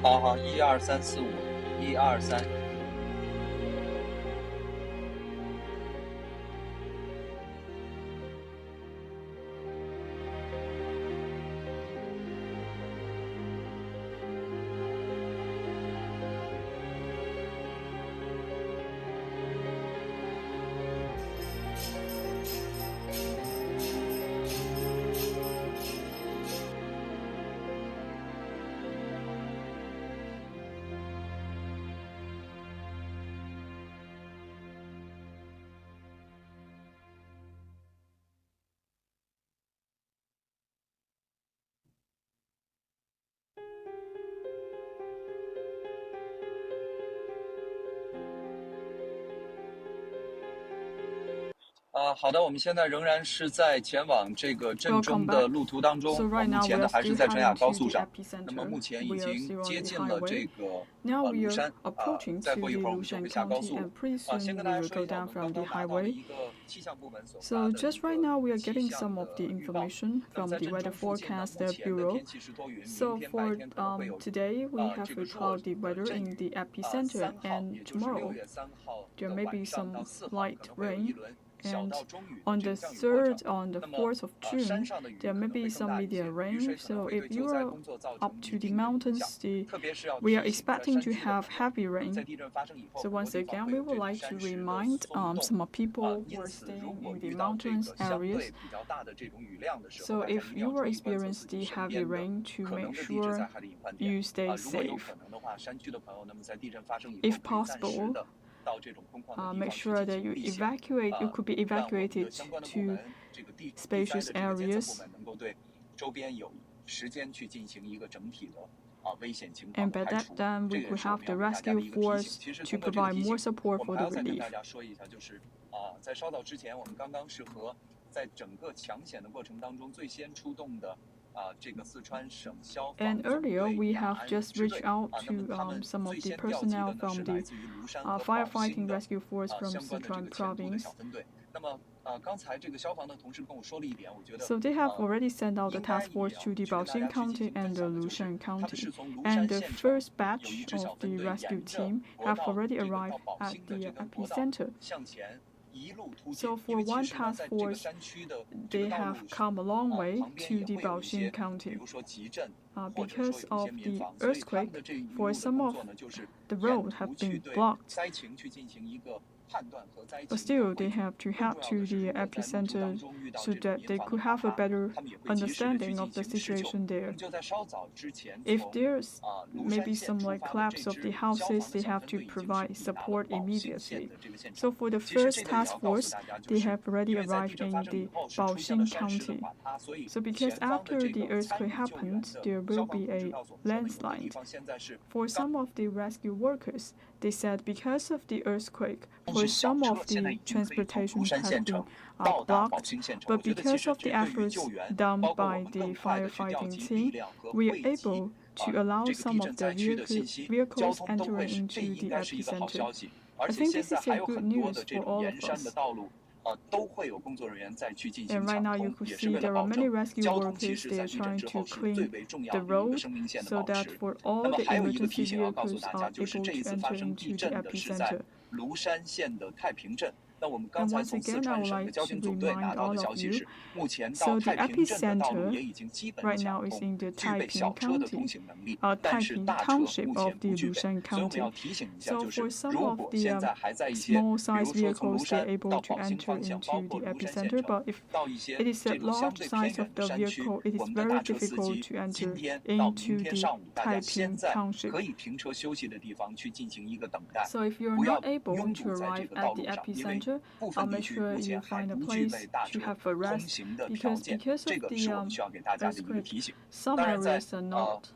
S9: 好，1、2、3、4、5，1、2、3。好的，我们现在仍然是在前往这个震中的路途当中。目前呢还是在陈雅高速上。那么目前已经接近了这个庐山，再过一会儿我们就会下高速。先跟大家说一下，我们刚刚拿到了一个气象部门所发的
S1: just right now we are getting some of the information from the weather forecast bureau. So for today we have a cloudy weather in the epicenter, and tomorrow there may be some light rain. And on the 3rd, on the 4th of June, there may be some medium rain. So if you are up to the mountains, we are expecting to have heavy rain. So once again, we would like to remind some people who are staying in the mountains areas. So if you will experience the heavy rain, to make sure you stay safe. If possible, make sure that you could be evacuated to spacious areas. And by that time, we could have the rescue force to provide more support for the relief. And earlier, we have just reached out to some of the personnel from the firefighting rescue force from Sichuan province. So they have already sent out the task force to the Baoxing County and the Lushan County. And the first batch of the rescue team have already arrived at the epicenter. So for one task force, they have come a long way to the Baoxing County. Because of the earthquake, for some of the roads have been blocked. But still, they have to head to the epicenter so that they could have a better understanding of the situation there. If there's maybe some collapse of the houses, they have to provide support immediately. So for the first task force, they have already arrived in the Baoxing County. So because after the earthquake happened, there will be a landslide. For some of the rescue workers, they said because of the earthquake, for some of the transportation has been blocked, but because of the efforts done by the firefighting team, we are able to allow some of the vehicles entering into the epicenter. I think this is a good news for all of us. And right now you could see there are many rescue workers. They are trying to clean the road so that for all the emergency vehicles are able to enter into the epicenter.
S9: 那我们刚才从四川省的交警总队拿到的消息是，目前到太平镇的道路也已经基本畅通，具备小车的通行能力，但是大车目前不具备。所以我们要提醒一下，就是如果现在还在一些，比如说从庐山到宝兴方向，包括庐山县城，到一些这种相对偏远的山区，我们的大车司机今天到明天上午，大家先在可以停车休息的地方去进行一个等待，不要拥堵在这个道路上，因为部分地区目前还不具备大车通行的条件，这个是我们需要给大家的一个提醒。当然在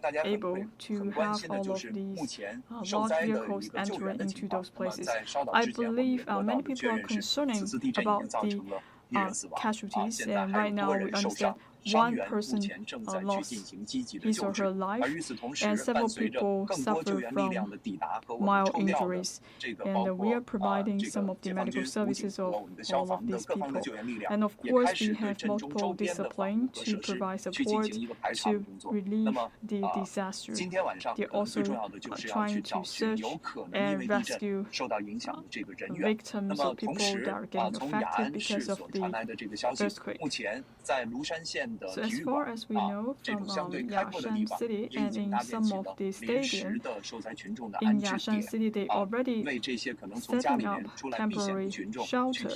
S9: 大家可能会很关心的就是目前受灾的一个救援的情况。那么在稍早之前，我们也得到的确认是，此次地震已经造成了1人死亡，现在还有多人受伤。伤员目前正在去进行积极的救治，而与此同时，伴随着更多救援力量的抵达和我们抽调的这个包括这个解放军、武警和我们的消防的各方的救援力量，也开始对震中周边的房屋和设施去进行一个排查的工作。那么今天晚上最重要的就是要去找寻有可能因为地震受到影响的这个人员。那么同时从雅安市所传来的这个消息，目前在庐山县
S1: So as far as we know from Lushan City and in some of the stadiums in Lushan City, they already setting up temporary shelter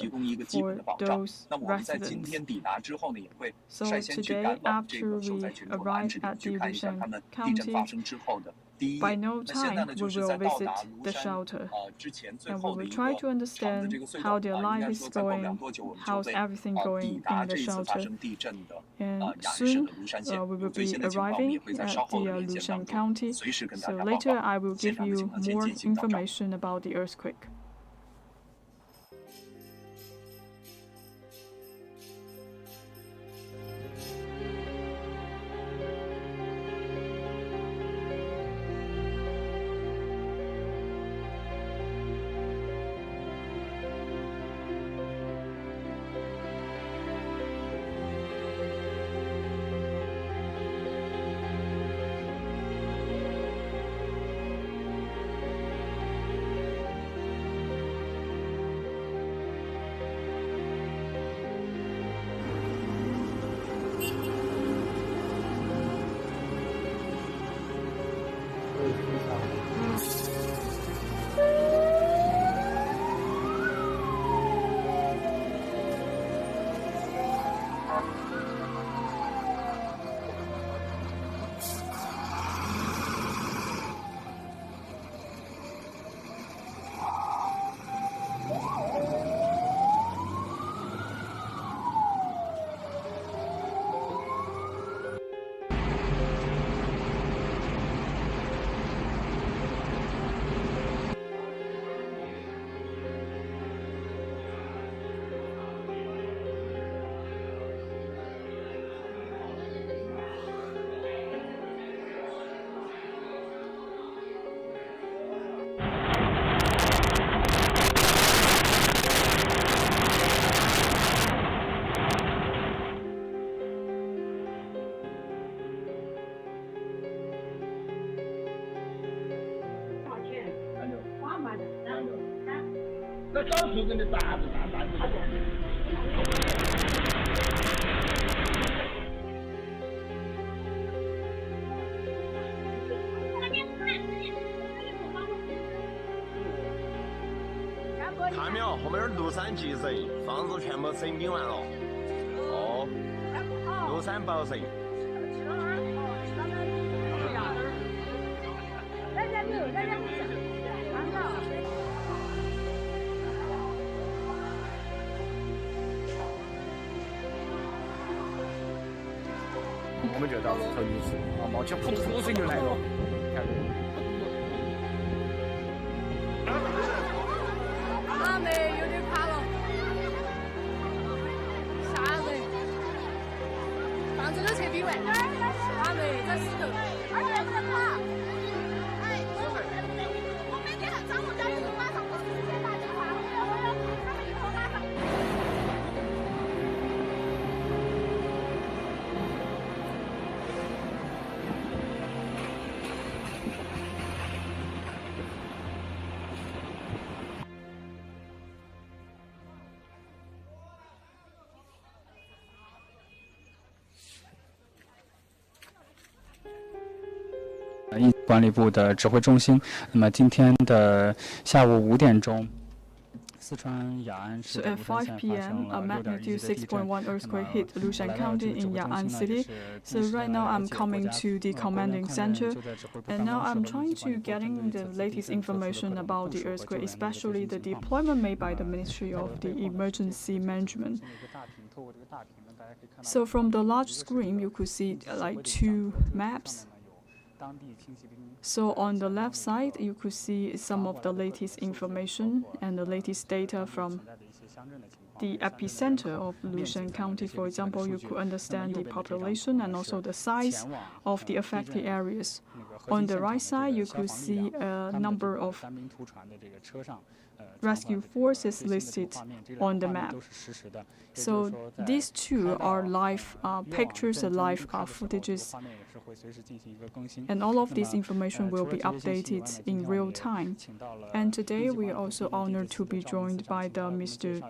S1: for those residents. So today, after we arrive at the Lushan County, by no time we will visit the shelter, and we will try to understand how their life is going, how's everything going in the shelter. And soon we will be arriving at the Lushan County, so later I will give you more information about the earthquake.
S3: 看没有，后面庐山积水，房子全部整平完了。哦，庐山保水。
S2: 我们就到头一次，冒起噗噗水就来了，看到没？
S4: 阿妹有点怕了，吓人，房子都撤平完，阿妹在石头，而且不能跑。哎，我每天上午9点钟晚上我直接打电话，我要他们以后马上。
S5: 管理部的指挥中心。那么今天的下午5点钟。So
S1: at 5 p.m., a magnitude 6.1 earthquake hit Lushan County in Ya'an City. So right now I'm coming to the commanding center, and now I'm trying to getting the latest information about the earthquake, especially the deployment made by the Ministry of the Emergency Management. So from the large screen, you could see like 2 maps. So on the left side, you could see some of the latest information and the latest data from the epicenter of Lushan County. For example, you could understand the population and also the size of the affected areas. On the right side, you could see a number of rescue forces listed on the map. So these 2 are live pictures and live footages, and all of this information will be updated in real time. And today we are also honored to be joined by the Mr.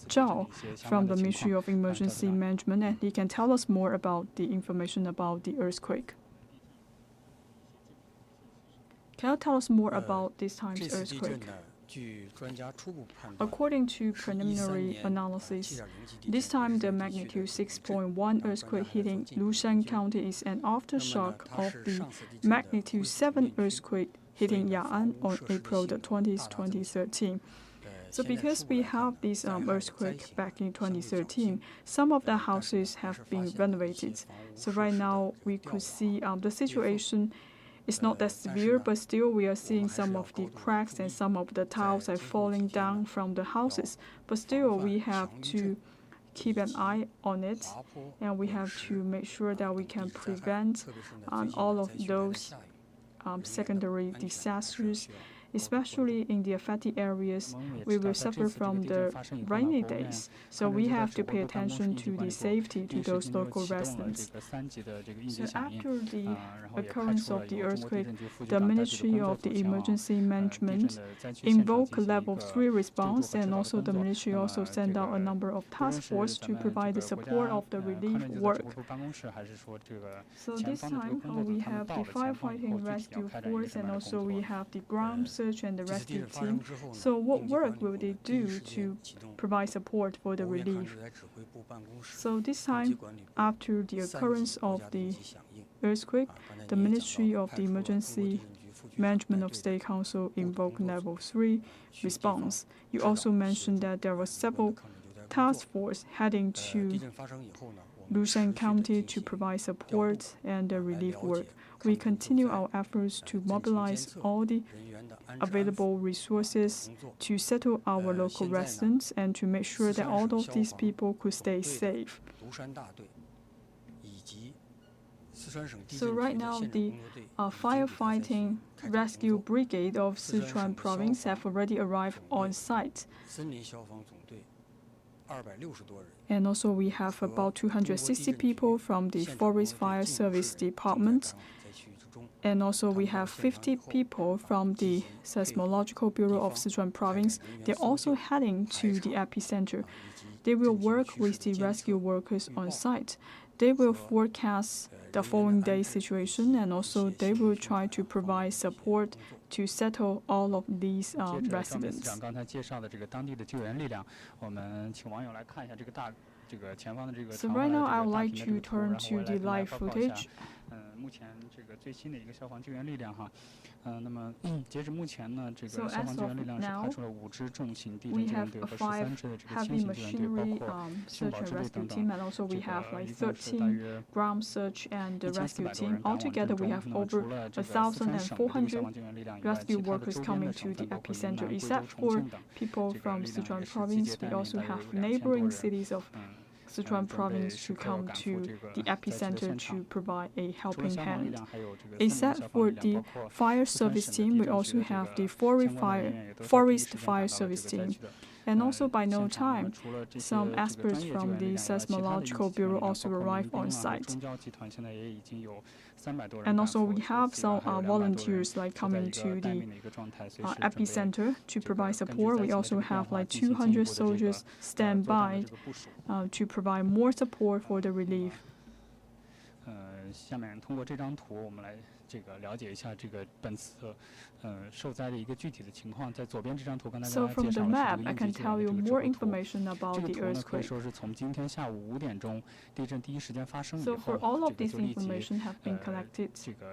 S1: Zhao from the Ministry of Emergency Management, and he can tell us more about the information about the earthquake. Can you tell us more about this time's earthquake? According to preliminary analysis, this time the magnitude 6.1 earthquake hitting Lushan County is an aftershock of the magnitude 7 earthquake hitting Ya'an on April the 20th, 2013. So because we have this earthquake back in 2013, some of the houses have been renovated. So right now we could see the situation is not that severe, but still we are seeing some of the cracks and some of the tiles are falling down from the houses. But still we have to keep an eye on it, and we have to make sure that we can prevent all of those secondary disasters. Especially in the affected areas, we will suffer from the rainy days, so we have to pay attention to the safety to those local residents. So after the occurrence of the earthquake, the Ministry of the Emergency Management invoked level 3 response, and also the Ministry also sent out a number of task force to provide the support of the relief work. So this time we have the firefighting rescue force, and also we have the ground search and the rescue team. So what work will they do to provide support for the relief? So this time, after the occurrence of the earthquake, the Ministry of the Emergency Management of State Council invoked level 3 response. You also mentioned that there were several task force heading to Lushan County to provide support and relief work. We continue our efforts to mobilize all the available resources to settle our local residents and to make sure that all of these people could stay safe. So right now, the firefighting rescue brigade of Sichuan province have already arrived on site. And also we have about 260 people from the Forest Fire Service Department. And also we have 50 people from the Seismological Bureau of Sichuan Province. They're also heading to the epicenter. They will work with the rescue workers on site. They will forecast the following day situation, and also they will try to provide support to settle all of these residents. So right now I would like to turn to the live footage. So as of now, we have 5 heavy machinery search and rescue team, and also we have like 13 ground search and rescue team. Altogether, we have over 1,400 rescue workers coming to the epicenter. Except for people from Sichuan province, we also have neighboring cities of Sichuan province to come to the epicenter to provide a helping hand. Except for the fire service team, we also have the forest fire service team. And also by no time, some experts from the Seismological Bureau also arrive on site. And also we have some volunteers like coming to the epicenter to provide support. We also have like 200 soldiers stand by to provide more support for the relief.
S5: 下面通过这张图，我们来了解一下这个本次受灾的一个具体的情况。在左边这张图，刚才大家
S1: So from
S5: 介
S1: the
S5: 绍了
S1: map, I
S5: 是
S1: can
S5: 这
S1: tell
S5: 个
S1: you
S5: 应急
S1: more
S5: 指挥图。
S1: information
S5: 这
S1: about
S5: 个
S1: the
S5: 图呢可以
S1: earthquake.
S5: 说是从今天下午5点钟地震第一时间发生以
S1: So
S5: 后，
S1: for all of
S5: 这个
S1: this
S5: 就立即
S1: information have been collected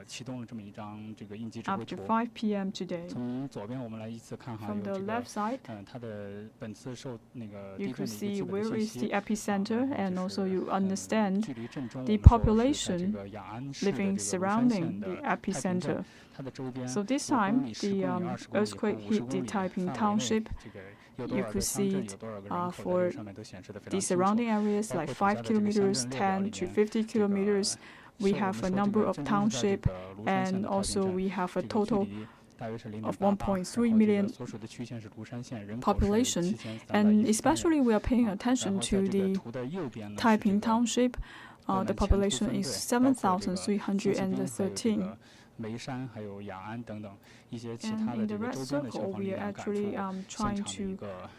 S5: 启动了这么一张应急指挥
S1: after
S5: 图。
S1: 5 p.m. today.
S5: 从左边我们来依次看哈，
S1: From
S5: 有
S1: the left side,
S5: 它的本次受地
S1: you
S5: 震
S1: could
S5: 的一个
S1: see
S5: 基本
S1: where
S5: 的
S1: is
S5: 信
S1: the
S5: 息。
S1: epicenter, and also you understand
S5: 距离震中
S1: the
S5: 我们说是在
S1: population
S5: 雅安市的
S1: living
S5: 庐山县
S1: surrounding
S5: 的
S1: the
S5: 太平镇
S1: epicenter.
S5: 它的周边
S1: So this
S5: 5公
S1: time,
S5: 里、10
S1: the
S5: 公里、20公里和
S1: earthquake
S5: 50
S1: hit
S5: 公
S1: the
S5: 里
S1: Taiping
S5: 范围内
S1: Township.
S5: 有多
S1: You
S5: 少个
S1: could
S5: 乡
S1: see
S5: 镇，
S1: it
S5: 有多少个人口，在
S1: for
S5: 这上面都显示得非
S1: the
S5: 常清楚。
S1: surrounding areas
S5: 包
S1: like
S5: 括
S1: 5
S5: 底下的这个乡
S1: kilometers,
S5: 镇列表
S1: 10
S5: 里
S1: to
S5: 面，
S1: 50 kilometers. We
S5: 是我们
S1: have a
S5: 说这
S1: number
S5: 个
S1: of
S5: 震中是在这
S1: township,
S5: 个庐山县
S1: and
S5: 的太平
S1: also
S5: 镇，
S1: we have a
S5: 这个距
S1: total
S5: 离大约是
S1: of
S5: 0.88，
S1: 1.3
S5: 然后这个
S1: million
S5: 所属的区县是庐山县，人口是
S1: population,
S5: 7313
S1: and
S5: 人。
S1: especially we are paying
S5: 然
S1: attention
S5: 后在
S1: to
S5: 这个
S1: the
S5: 图的右边呢，是这
S1: Taiping
S5: 个
S1: Township.
S5: 我
S1: The
S5: 们前途
S1: population
S5: 分队，
S1: is
S5: 包括这个松溪滨，还有这
S1: 7,313.
S5: 个眉山，还有雅安等等一些其
S1: And
S5: 他的
S1: in
S5: 这
S1: the
S5: 个
S1: red
S5: 周边的消
S1: circle,
S5: 防力
S1: we are
S5: 量赶
S1: actually
S5: 赴现
S1: trying
S5: 场的一
S1: to
S5: 个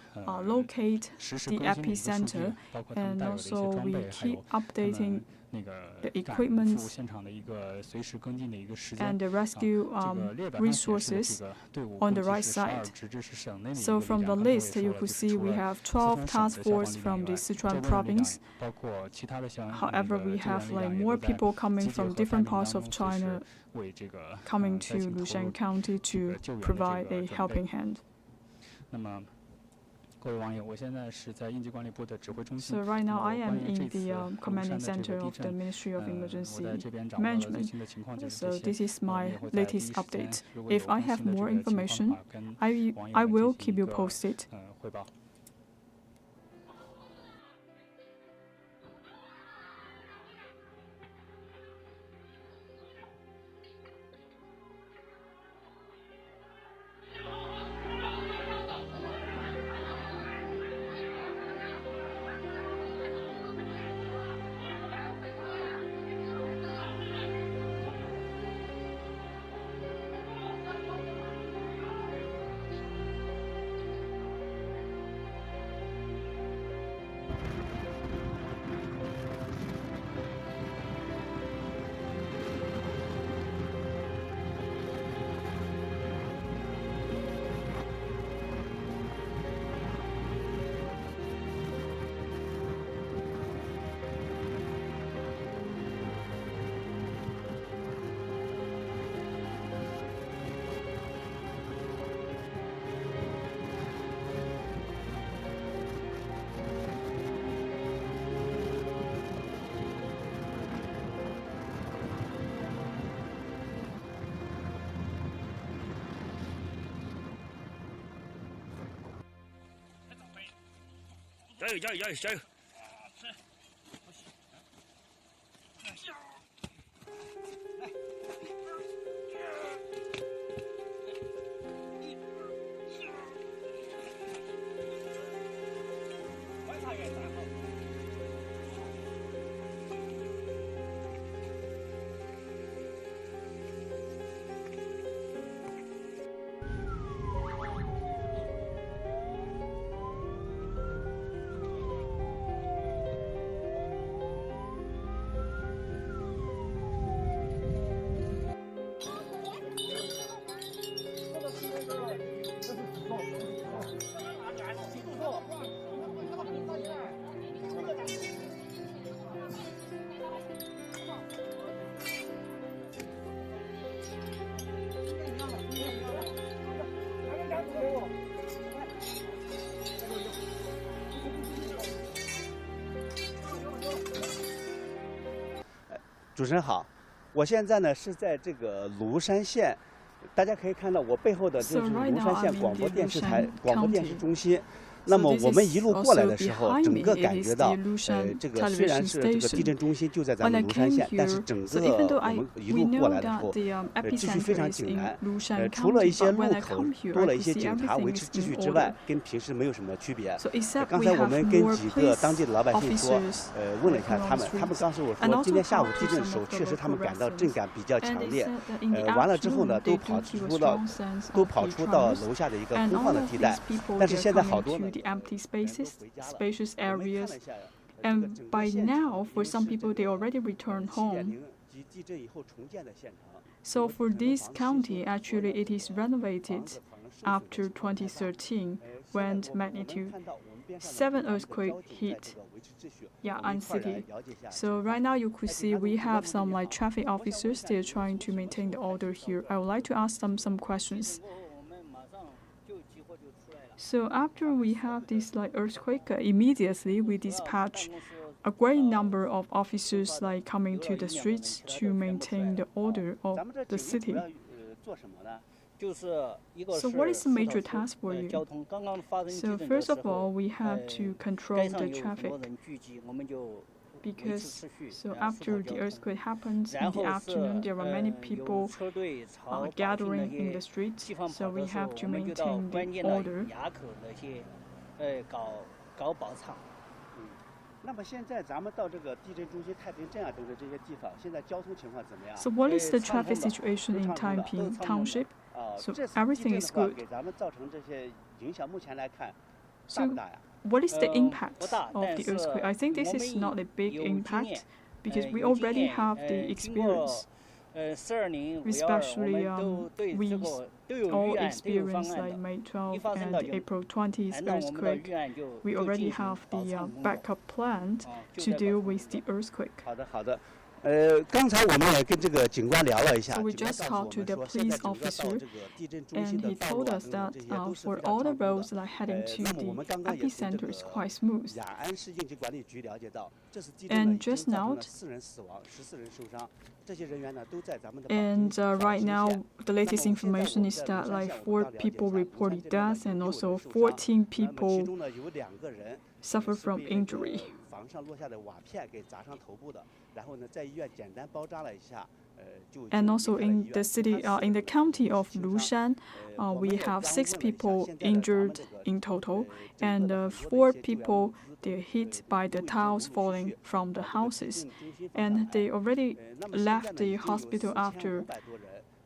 S1: locate
S5: 实时
S1: the
S5: 更新的一个数据，
S1: epicenter,
S5: 包括他们
S1: and
S5: 带有的一些
S1: also
S5: 装
S1: we
S5: 备，还
S1: keep
S5: 有他
S1: updating
S5: 们那个
S1: the
S5: 赶
S1: equipment
S5: 赴现场的一个随时跟进的一个时间。
S1: and the rescue
S5: 这个列表上显示的
S1: resources
S5: 这个队伍
S1: on
S5: 共
S1: the
S5: 计
S1: right
S5: 是12
S1: side.
S5: 支，这是省内的一个
S1: So
S5: 力
S1: from
S5: 量。
S1: the
S5: 刚才我也
S1: list,
S5: 说
S1: you
S5: 了，就
S1: could
S5: 是
S1: see
S5: 除
S1: we
S5: 了
S1: have
S5: 四
S1: 12
S5: 川省
S1: task
S5: 的消防
S1: force
S5: 力量
S1: from
S5: 以
S1: the
S5: 外，
S1: Sichuan
S5: 周边的力量
S1: province.
S5: 包括其他的消防
S1: However,
S5: 这
S1: we
S5: 个支援
S1: have
S5: 力
S1: like
S5: 量也
S1: more
S5: 都在
S1: people coming
S5: 集结
S1: from
S5: 和
S1: different
S5: 带领
S1: parts
S5: 当
S1: of
S5: 中，随时
S1: China
S5: 为这个
S1: coming
S5: 灾
S1: to
S5: 情投
S1: Lushan
S5: 入
S1: County
S5: 这
S1: to
S5: 个救援的
S1: provide
S5: 这
S1: a
S5: 个准备。
S1: helping hand.
S5: 那么，各位网友，我现在是在应急管理部的指挥中心。
S1: So right now
S5: 那
S1: I
S5: 么
S1: am
S5: 关于
S1: in
S5: 这次
S1: the
S5: 庐
S1: commanding
S5: 山的这
S1: center
S5: 个地
S1: of the
S5: 震，
S1: Ministry of
S5: 我
S1: Emergency
S5: 在这边掌握到的最
S1: Management.
S5: 新的情况就是
S1: So
S5: 这
S1: this
S5: 些。
S1: is
S5: 我们
S1: my
S5: 也会在第一
S1: latest
S5: 时间，
S1: update.
S5: 如果有
S1: If I
S5: 更
S1: have
S5: 新的这
S1: more
S5: 个情况的
S1: information,
S5: 话，跟
S1: I
S5: 网友
S1: will
S5: 来
S1: keep
S5: 进行
S1: you
S5: 一个
S1: posted.
S5: 汇报。
S2: 加油加油加油加油！
S10: 主持人好，我现在呢是在这个庐山县，大家可以看到我背后的就是庐山县广播电视台广播电视中心。那么我们一路过来的时候，整个感觉到，这个虽然是这个地震中心就在咱们庐山县，但是整个我们一路过来的时候，秩序非常井然。除了一些路口多了一些警察维持秩序之外，跟平时没有什么区别。刚才我们跟几个当地的老百姓说，问了一下他们告诉我说，今天下午地震的时候，确实他们感到震感比较强烈。完了之后呢，都跑出到楼下的一个空旷的地带，但是现在好多呢。
S1: the empty spacious areas, and by now, for some people, they already returned home. So for this county, actually it is renovated after 2013 when magnitude 7 earthquake hit Ya'an City. So right now you could see we have some like traffic officers. They're trying to maintain the order here. I would like to ask them some questions. So after we have this like earthquake, immediately we dispatch a great number of officers like coming to the streets to maintain the order of the city. So what is the major task for you? So first of all, we have to control the traffic. Because so after the earthquake happens in the afternoon, there were many people gathering in the streets. So we have to maintain the order. So what is the traffic situation in Taiping Township? So everything is good. So what is the impact of the earthquake? I think this is not a big impact because we already have the experience. Especially we all experienced like May 12 and the April 20th earthquake. We already have the backup plan to deal with the earthquake.
S10: So
S1: we just talked to the police officer, and he told us that for all the roads like heading to the epicenter is quite smooth. And just now, and right now, the latest information is that like 4 people reported deaths and also 14 people suffer from injury. And also in the city, in the county of Lushan, we have 6 people injured in total, and 4 people they're hit by the tiles falling from the houses, and they already left the hospital after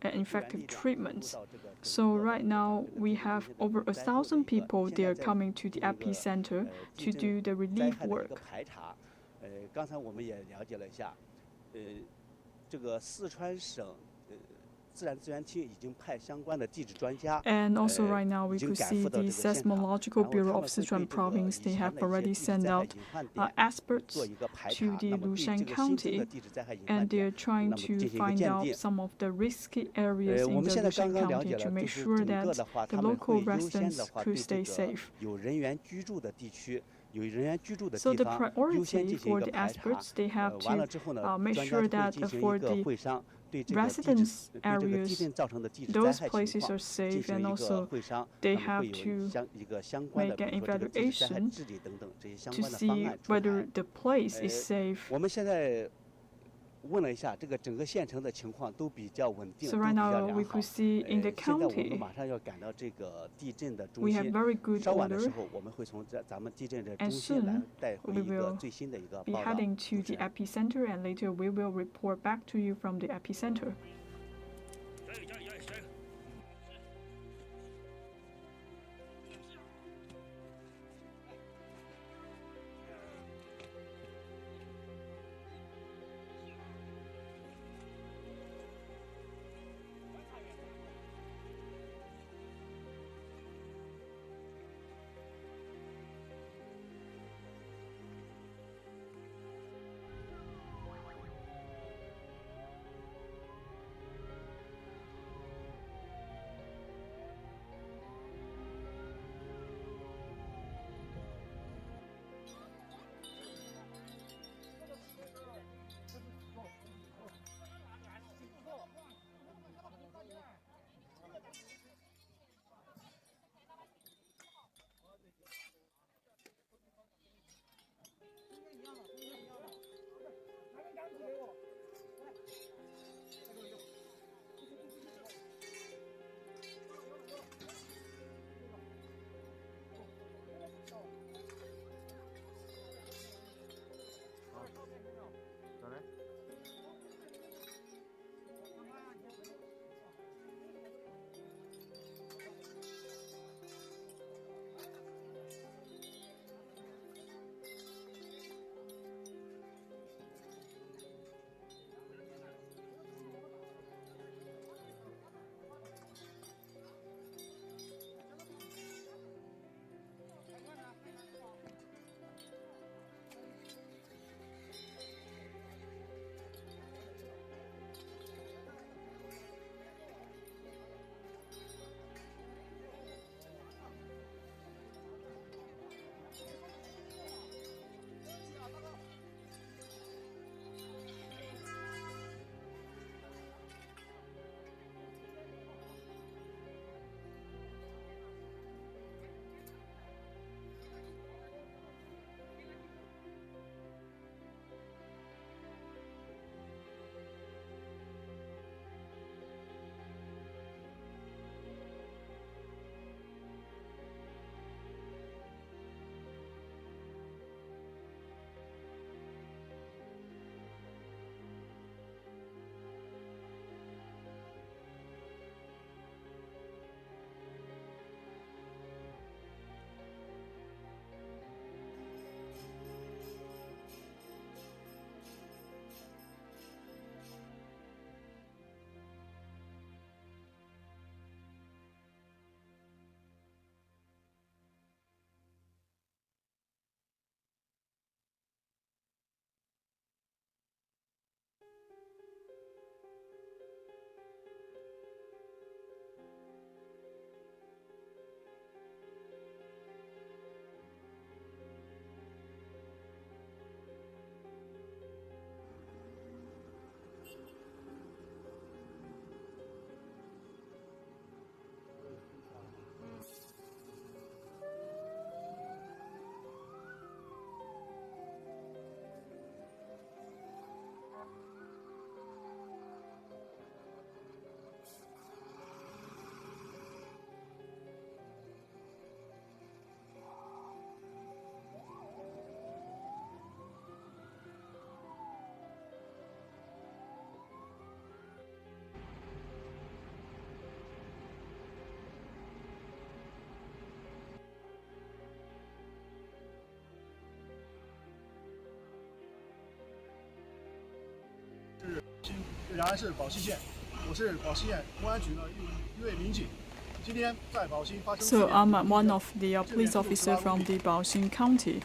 S1: effective treatments. So right now we have over 1,000 people. They are coming to the epicenter to do the relief work. And also right now we could see the Seismological Bureau of Sichuan Province. They have already sent out experts to the Lushan County, and they are trying to find out some of the risky areas in the Lushan County to make sure that the local residents could stay safe. So the priority for the experts, they have to make sure that for the residence areas, those places are safe, and also they have to make an evaluation to see whether the place is safe. So right now we could see in the county we have very good order, and soon we will be heading to the epicenter, and later we will report back to you from the epicenter.
S11: 雅安市宝溪县，我是宝溪县公安局的一位民警。今天在宝溪发生。
S1: So I'm one of the police officer from the Baoxing County,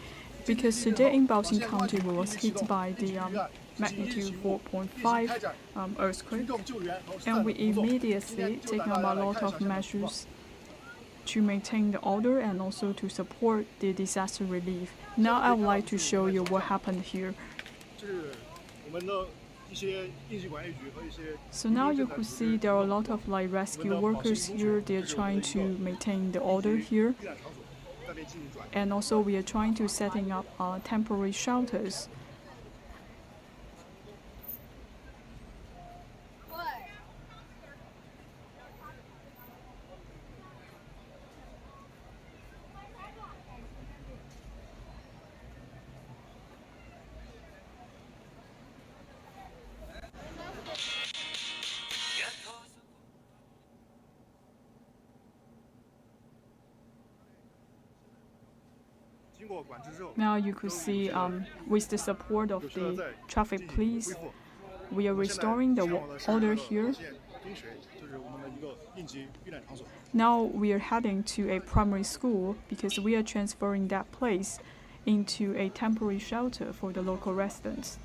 S1: because today in Baoxing County we was hit by the magnitude 4.5 earthquake, and we immediately taken a lot of measures to maintain the order and also to support the disaster relief. Now I would like to show you what happened here. So now you could see there are a lot of rescue workers here. They are trying to maintain the order here. And also we are trying to setting up temporary shelters. Now you could see with the support of the traffic police, we are restoring the order here. Now we are heading to a primary school because we are transferring that place into a temporary shelter for the local residents.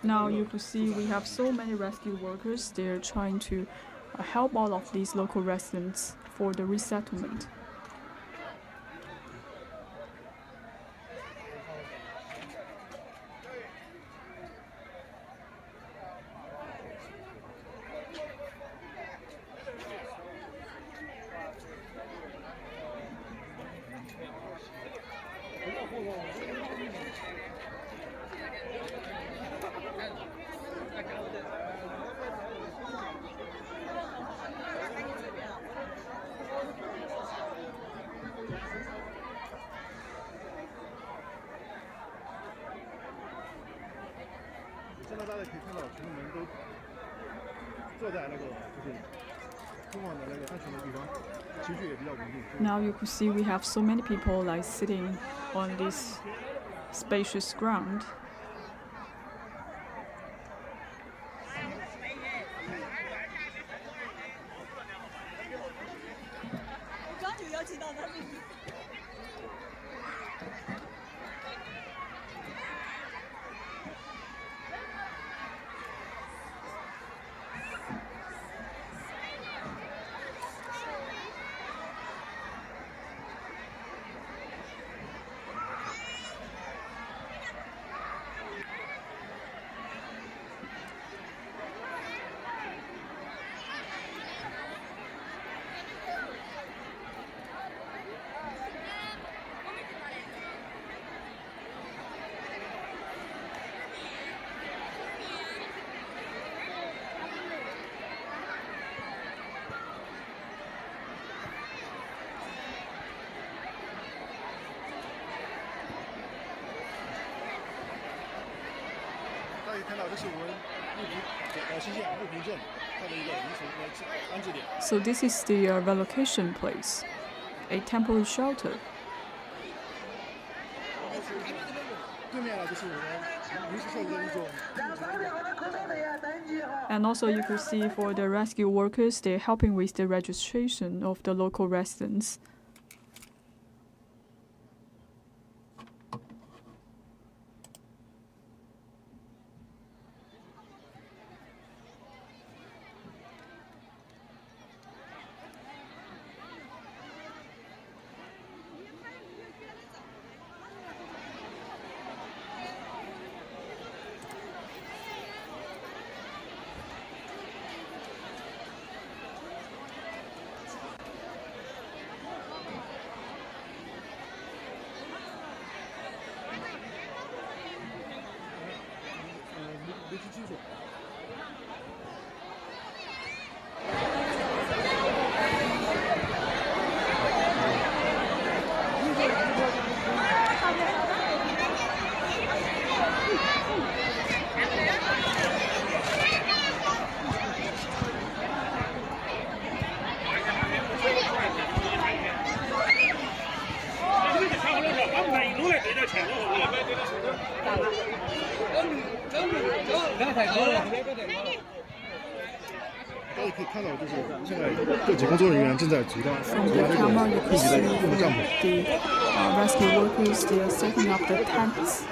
S1: Now you could see we have so many rescue workers. They're trying to help all of these local residents for the resettlement. Now you could see we have so many people sitting on this spacious ground. So this is the relocation place, a temporary shelter. And also you could see for the rescue workers, they're helping with the registration of the local residents.
S11: 大家可以看到，就是现在各级工作人员正在组搭密集的用的帐篷。
S1: The rescue workers they are setting up the tents.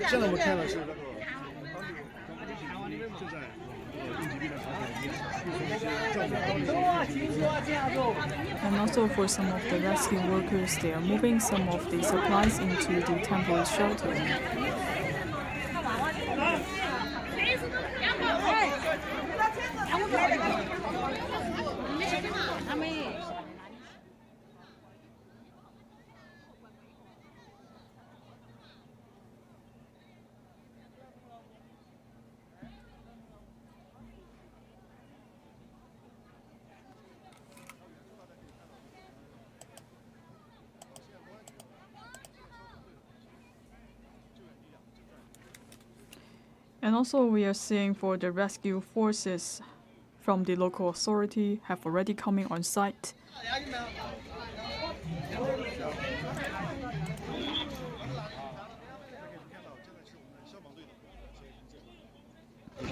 S11: 现在我们看的是那个正在应急避难场所里面运送一些照明和一些
S1: And also for some of the rescue workers, they are moving some of the supplies into the temporary shelter. And also we are seeing for the rescue forces from the local authority have already coming on site.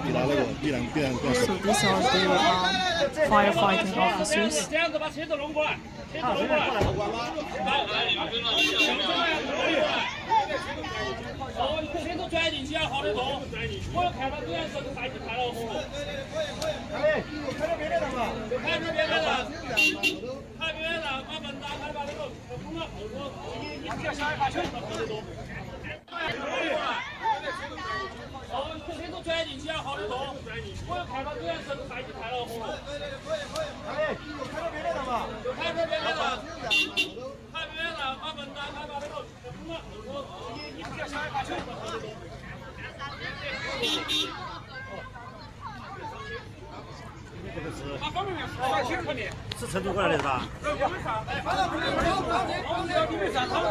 S11: 抵达那个避难
S1: So these are the firefighting officers.
S6: 这样子把车子弄过来，车子弄过来。哦，你车子转进去要好得多。我要看到这样子的赛季太恼火了。哎，看到别的人嘛？看到别的人，看别的人，把门打开，把那个封到后头，你不要小孩把车子好得多。哦，你车子转进去要好得多。我要看到这样子的赛季太恼火了。哎，看到别的人嘛？看到别的人，看别的人，把门打开，把那个封到后头，你不要小孩把车子好得多。
S2: 这个是成都过来的是吧？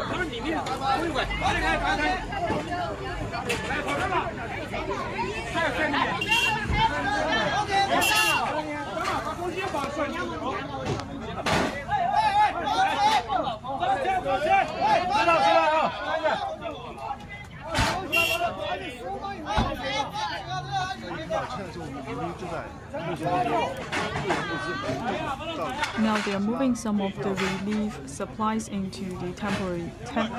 S6: 他们里面不用管，来跑这了，还有这里。把东西放出来，你们。知道啊。
S1: Now they are moving some of the relief supplies into the temporary tent.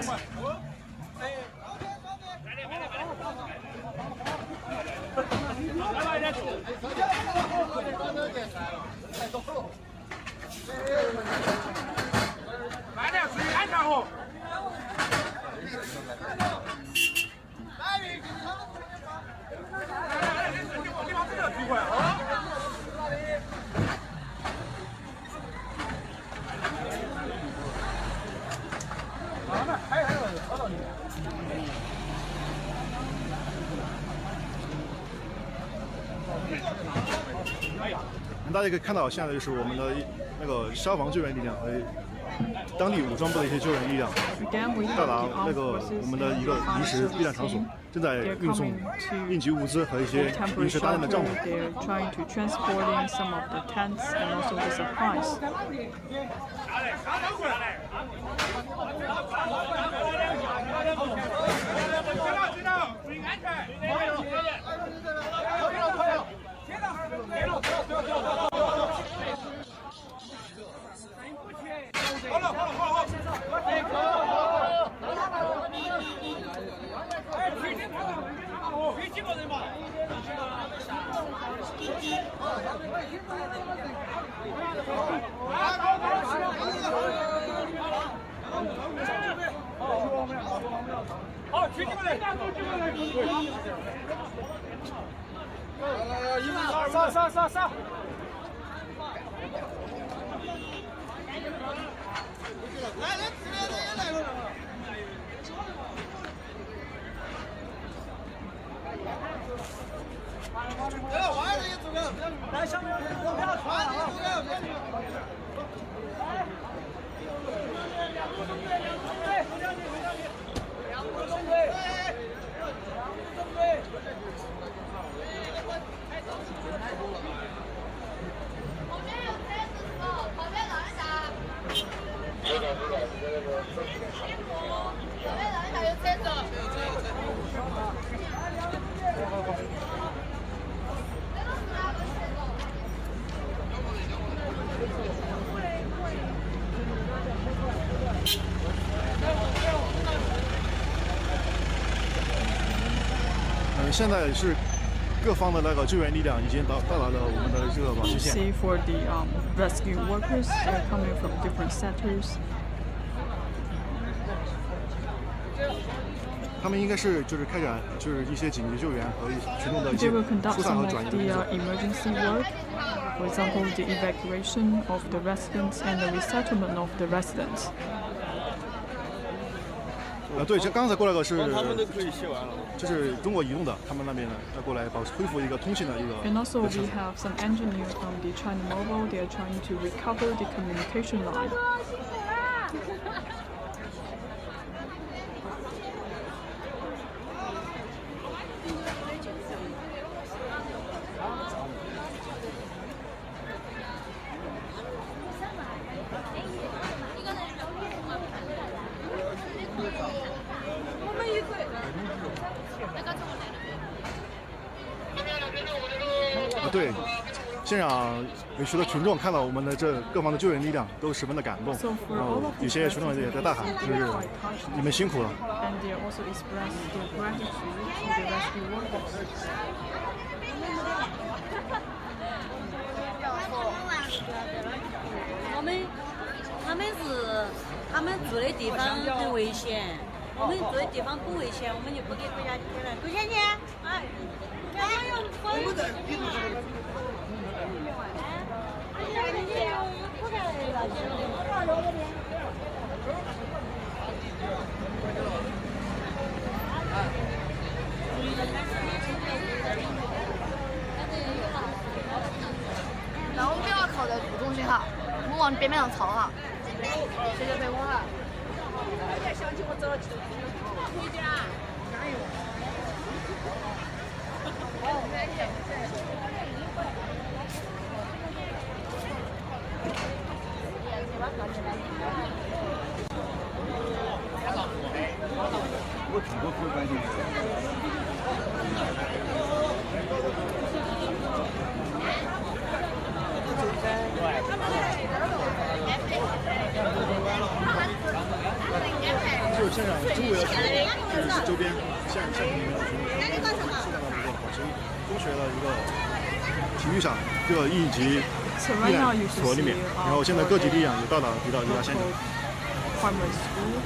S11: 大家可以看到，现在就是我们的那个消防救援力量和当地武装部的一些救援力量到达那个我们的一个临时避难场所，正在运送应急物资和一些临时搭建的帐篷。
S1: They're trying to transporting some of the tents and also the supplies.
S6: 上！来，下面不要传啊！
S11: 现在是各方的那个救援力量已经到达了我们的这个网区线。
S1: See for the rescue workers, they're coming from different sectors.
S11: 他们应该是就是开展就是一些紧急救援和群众的一些
S1: They will conduct
S11: 疏散
S1: some
S11: 和
S1: of
S11: 转移的工
S1: the
S11: 作。
S1: emergency work, for example, the evacuation of the residents and the resettlement of the residents.
S11: 对，这刚才过来的是
S2: 他们都可以写完了。
S11: 就是中国移动的，他们那边的要过来恢复一个通信的一个。
S1: And also we have some engineers from the China Mobile. They are trying to recover the communication line.
S11: 对，现场有许多群众看到我们的这各方的救援力量，都十分的感动。然后有些群众也在大喊，就是你们辛苦了。
S1: And they also express their gratitude to the rescue workers.
S12: 他们住的地方很危险，我们住的地方不危险，我们就不给国家钱了。多少钱？哎，
S4: 那我们不要靠在路中心哈，我们往边边上抄哈。谢谢陪我哈。想起我走了，回家，加油！
S9: 我挺多不关心
S11: 就是现场周围的群众，就是周边县城里面的群众，疏散到这个宝石中学的一个体育场这个应急避难所里面，然后现在各级力量也抵达现场。
S1: Primary school.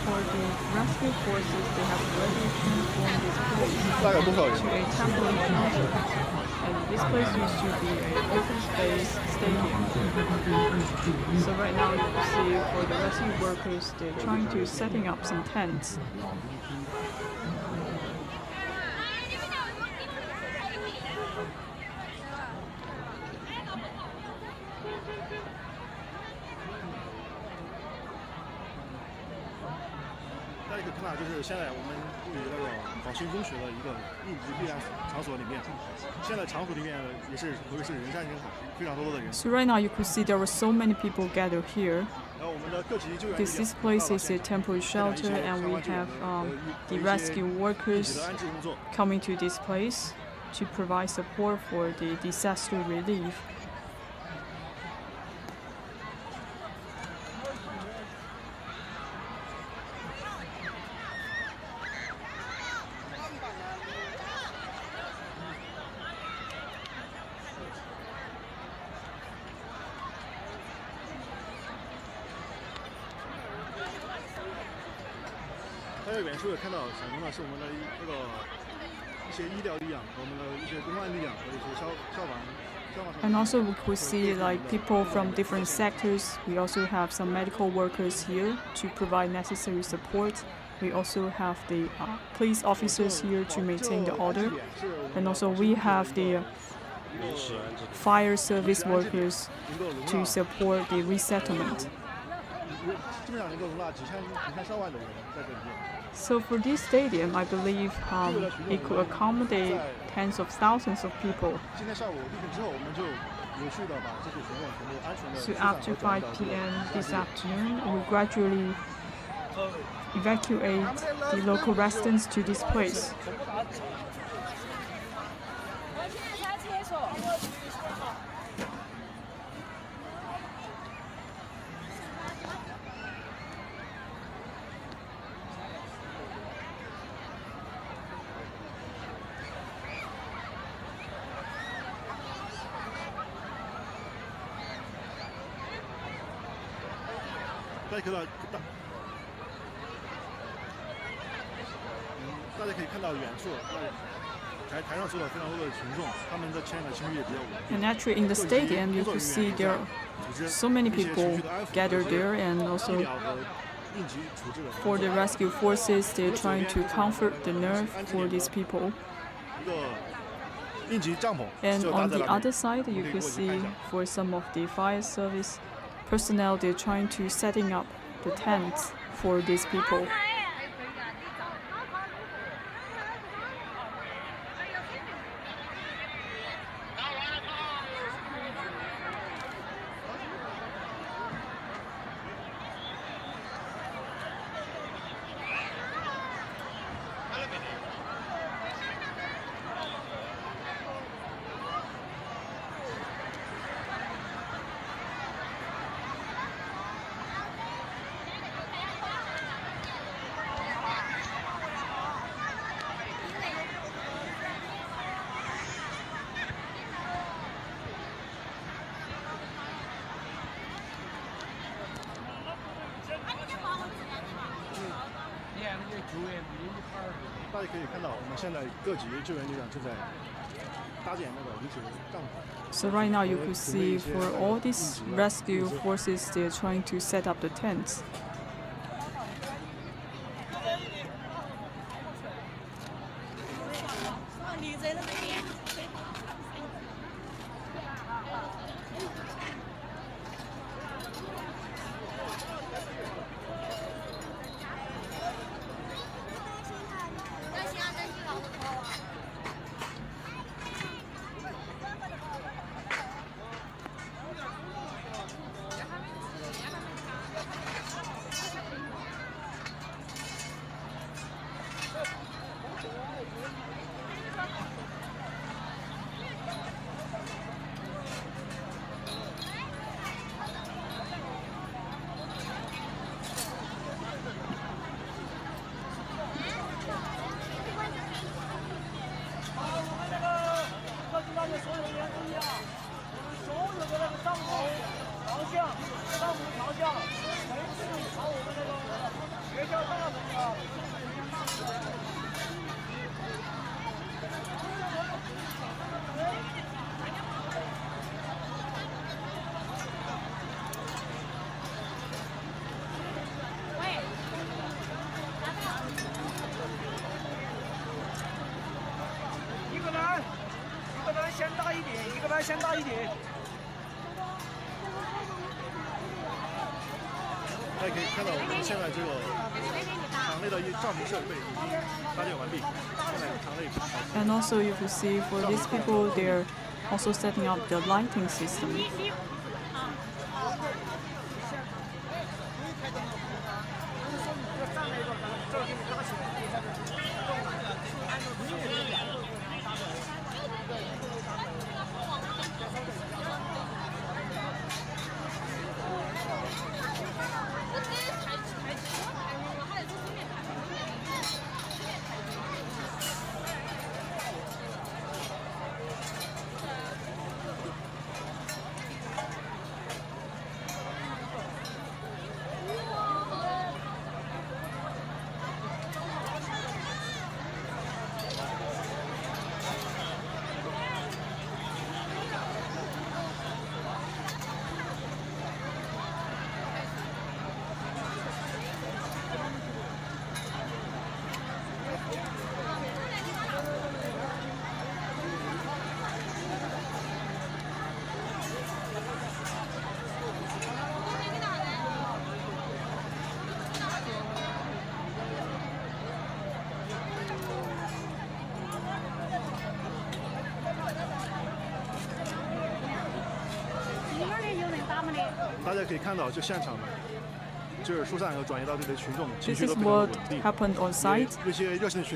S1: For the rescue forces, they have already transformed this place to a temporary shelter. And this place used to be an open space stadium. So right now you can see for the rescue workers, they're trying to setting up some tents.
S11: 大家可以看到，就是现在我们位于那个宝兴中学的一个应急避难场所里面，现在场所里面也是可谓是人山人海，非常多的人。
S1: So right now you could see there were so many people gathered here.
S11: 然后我们的各级救援
S1: Because this place is a temporary shelter, and we have the rescue workers coming to this place to provide support for the disaster relief.
S11: 在这边是看到闪光的是我们的一些医疗力量和我们的一些公安力量和一些消防。
S1: And also we could see like people from different sectors. We also have some medical workers here to provide necessary support. We also have the police officers here to maintain the order. And also we have the fire service workers to support the resettlement. So for this stadium, I believe it could accommodate tens of thousands of people. So after 5 p.m. this afternoon, we gradually evacuate the local residents to this place.
S11: 大家可以看到远处，台上坐了非常多的群众，他们的情绪也比较稳定。
S1: And actually, in the stadium, you could see there are so many people gathered there, and also for the rescue forces, they're trying to comfort the nerve for these people. And on the other side, you could see for some of the fire service personnel, they're trying to setting up the tents for these people. So right now you could see for all these rescue forces, they're trying to set up the tents. And also you can see for these people, they're also setting up the lighting system. This is what happened on site,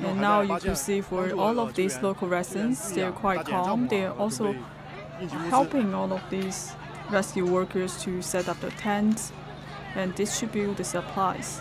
S1: and now you can see for all of these local residents, they're quite calm. They're also helping all of these rescue workers to set up the tents and distribute the supplies.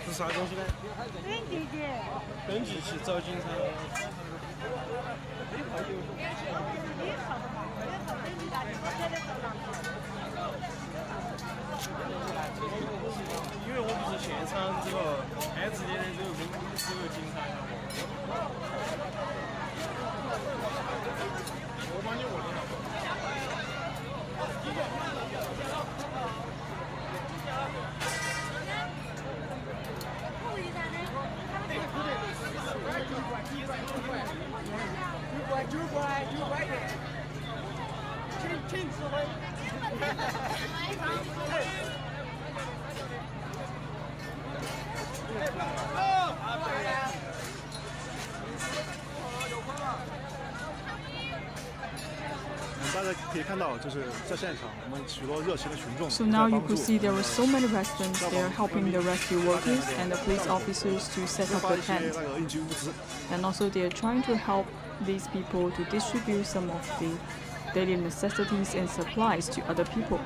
S11: 是啥东西呢？登记器找警察。因为我不是现场这个安置点的这个警察呀。我帮你问一下。9块钱，请指挥。大家可以看到，就是在现场，我们许多热心的群众。
S1: So now you could see there were so many residents there helping the rescue workers and the police officers to set up the tent. And also they are trying to help these people to distribute some of the daily necessities and supplies to other people.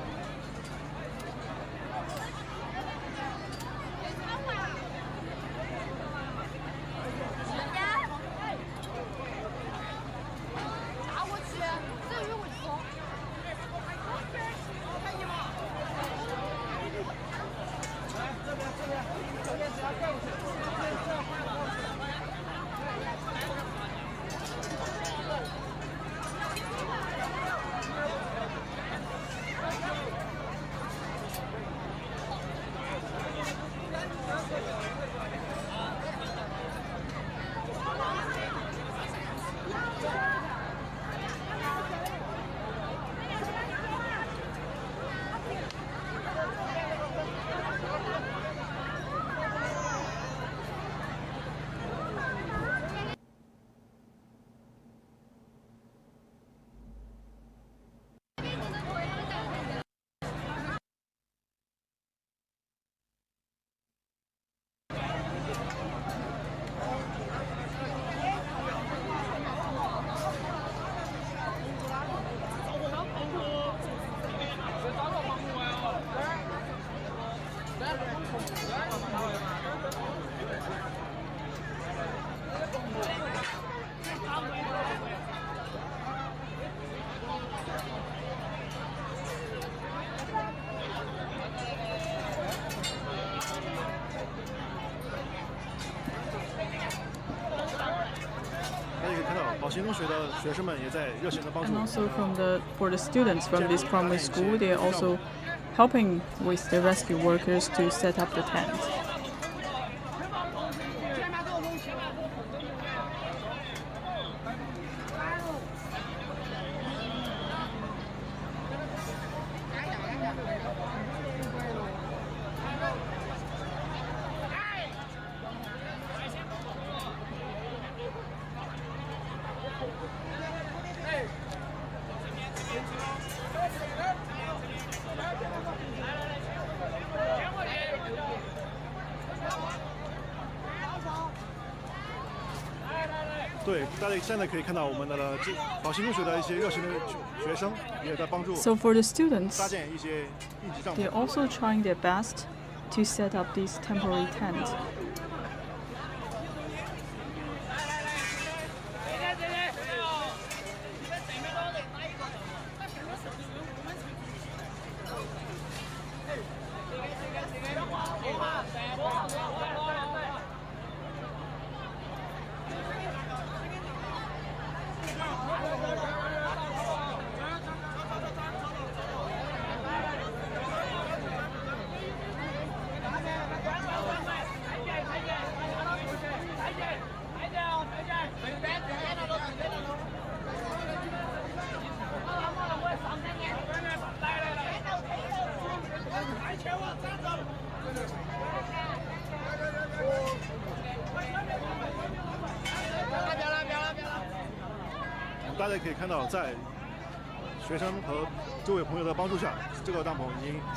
S1: And also for the students from this primary school, they are also helping with the rescue workers to set up the tent.
S11: So
S1: for the students, they're also trying their best to set up this temporary tent.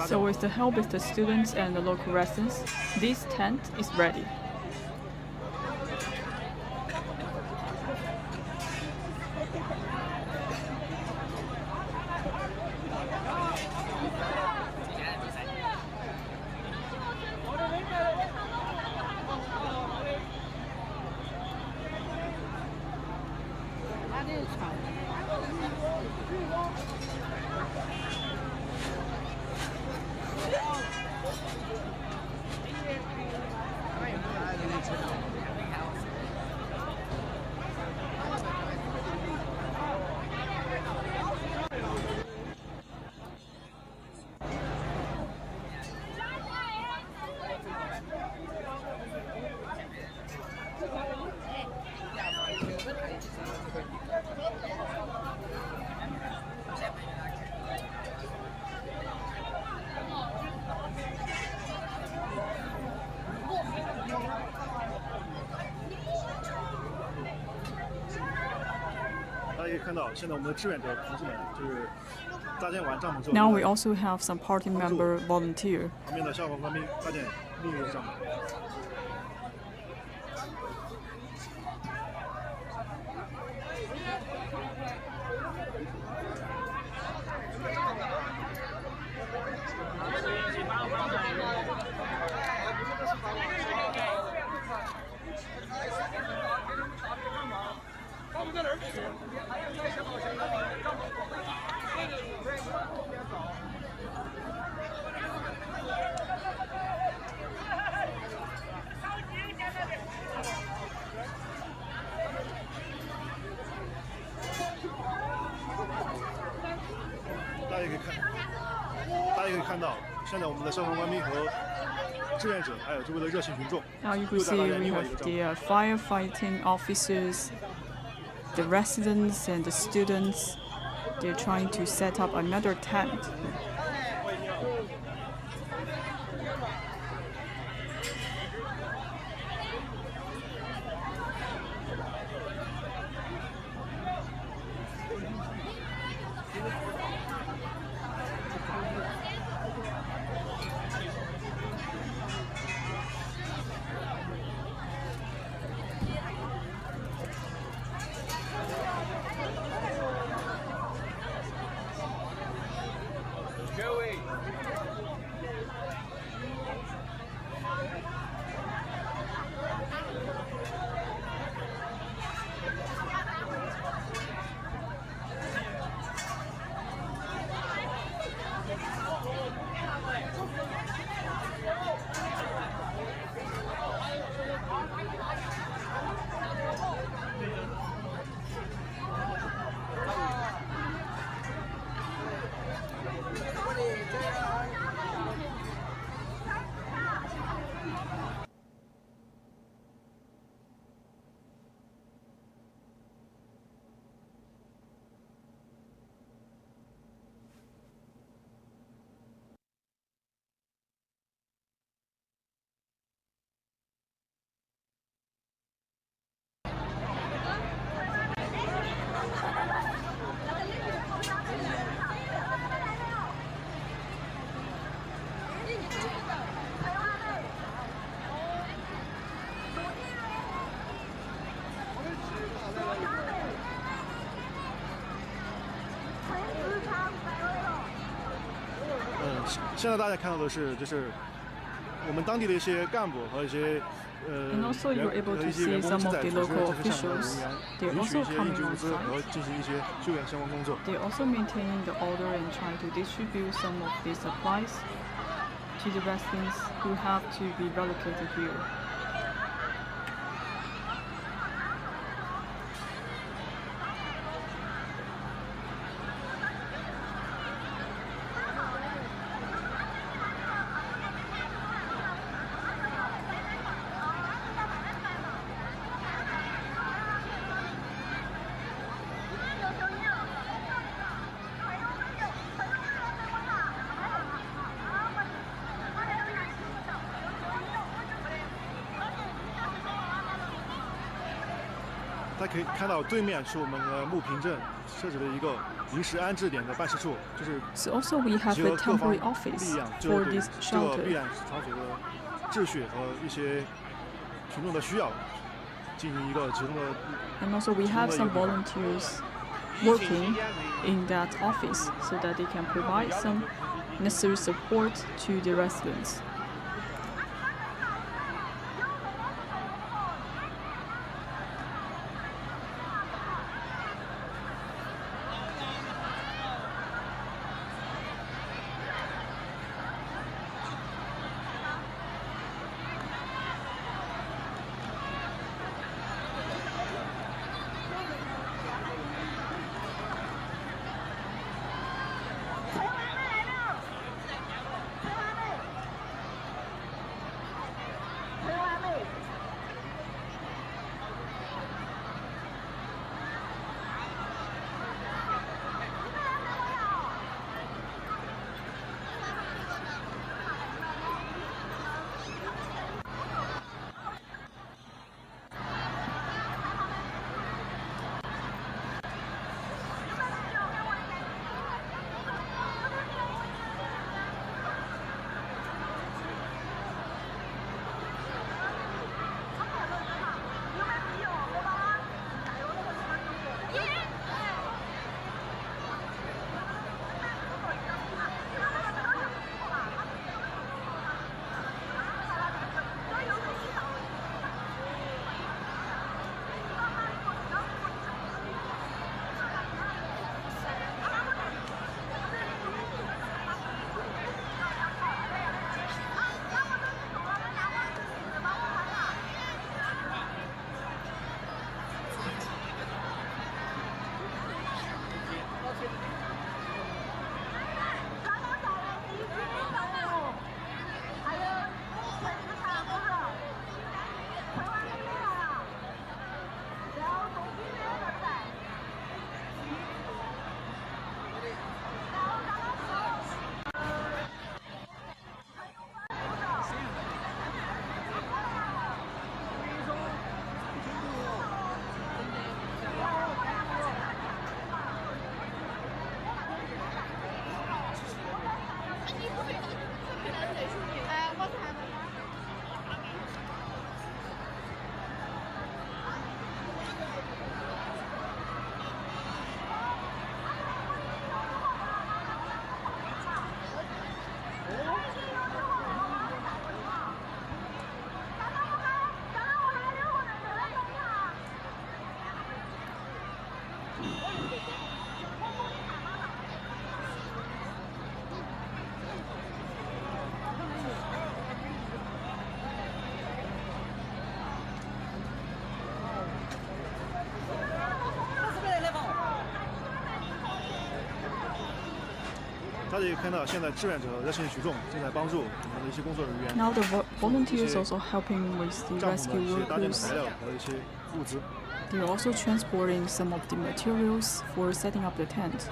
S1: So with the help of the students and the local residents, this tent is ready.
S11: 看到现在我们的志愿者同志们就是搭建完帐篷之后
S1: Now we also have some party member volunteer.
S11: 旁边的消防官兵搭建另一个帐篷。大家可以看到，现在我们的消防官兵和志愿者，还有周围的热心群众，
S1: Now you can see we have the firefighting officers, the residents and the students. They're trying to set up another tent.
S6: Joey.
S11: 现在大家看到的是，就是我们当地的一些干部和一些
S1: And also you're able to see some of the local officials. They're also coming on site.
S11: 和进行一些救援相关工作。
S1: They're also maintaining the order and trying to distribute some of the supplies to the residents who have to be relocated here.
S11: 大家可以看到对面是我们的木坪镇设置的一个临时安置点的办事处，就是
S1: So also we have a temporary office for this
S11: 这个避
S1: shelter.
S11: 难场所的秩序和一些群众的需要进行一个集中的。
S1: And also we have some volunteers working in that office so that they can provide some necessary support to the residents.
S11: 大家也看到，现在志愿者、热心群众正在帮助我们的一些工作人员。
S1: Now the volunteers also helping with the rescue workers.
S11: 材料和一些物资。
S1: They are also transporting some of the materials for setting up the tent.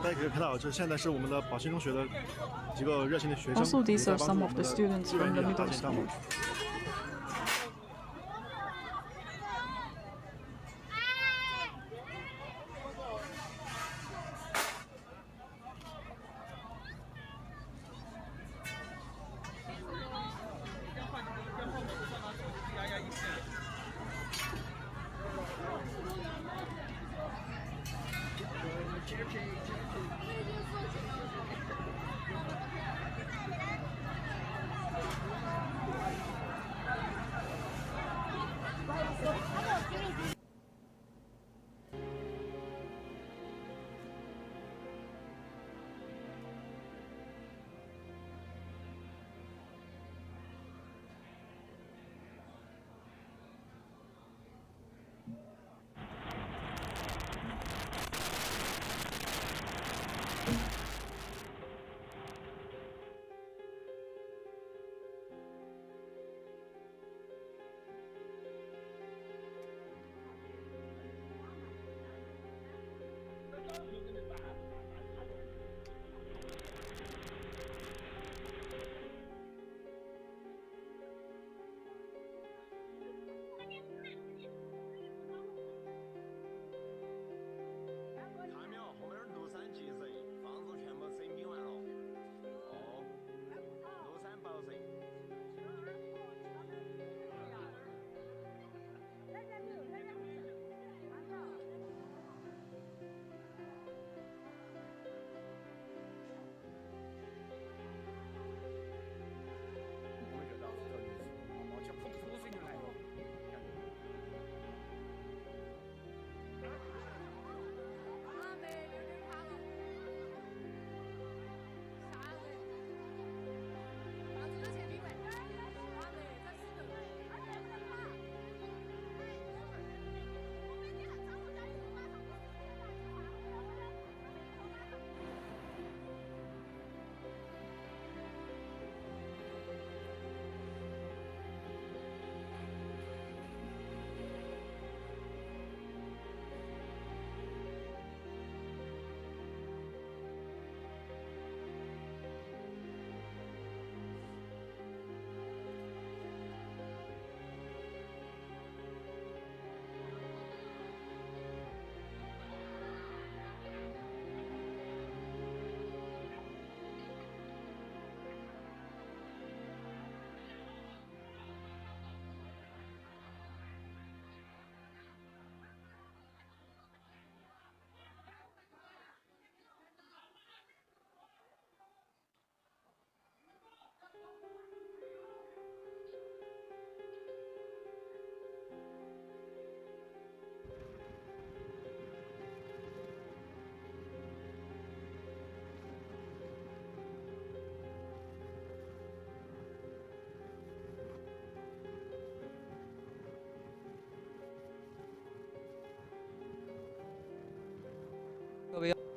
S11: 大家可以看到，这现在是我们的宝兴中学的几个热心的学生。
S1: Also, these are some of the students from the middle school.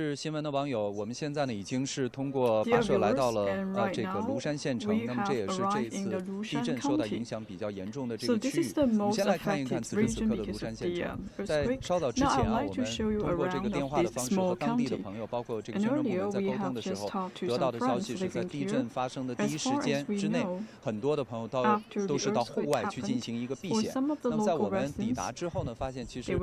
S9: 是新闻的网友，我们现在呢已经是通过发射来到了这个庐山县城，那么这也是这次地震受到影响比较严重的这个区域。我们先来看一看此时此刻的庐山县城。在稍早之前啊，我们通过这个电话的方式和当地的朋友，包括这个宣传部门在沟通的时候，得到的消息是在地震发生的第一时间之内，很多的朋友都是到户外去进行一个避险。那么在我们抵达之后呢，发现其实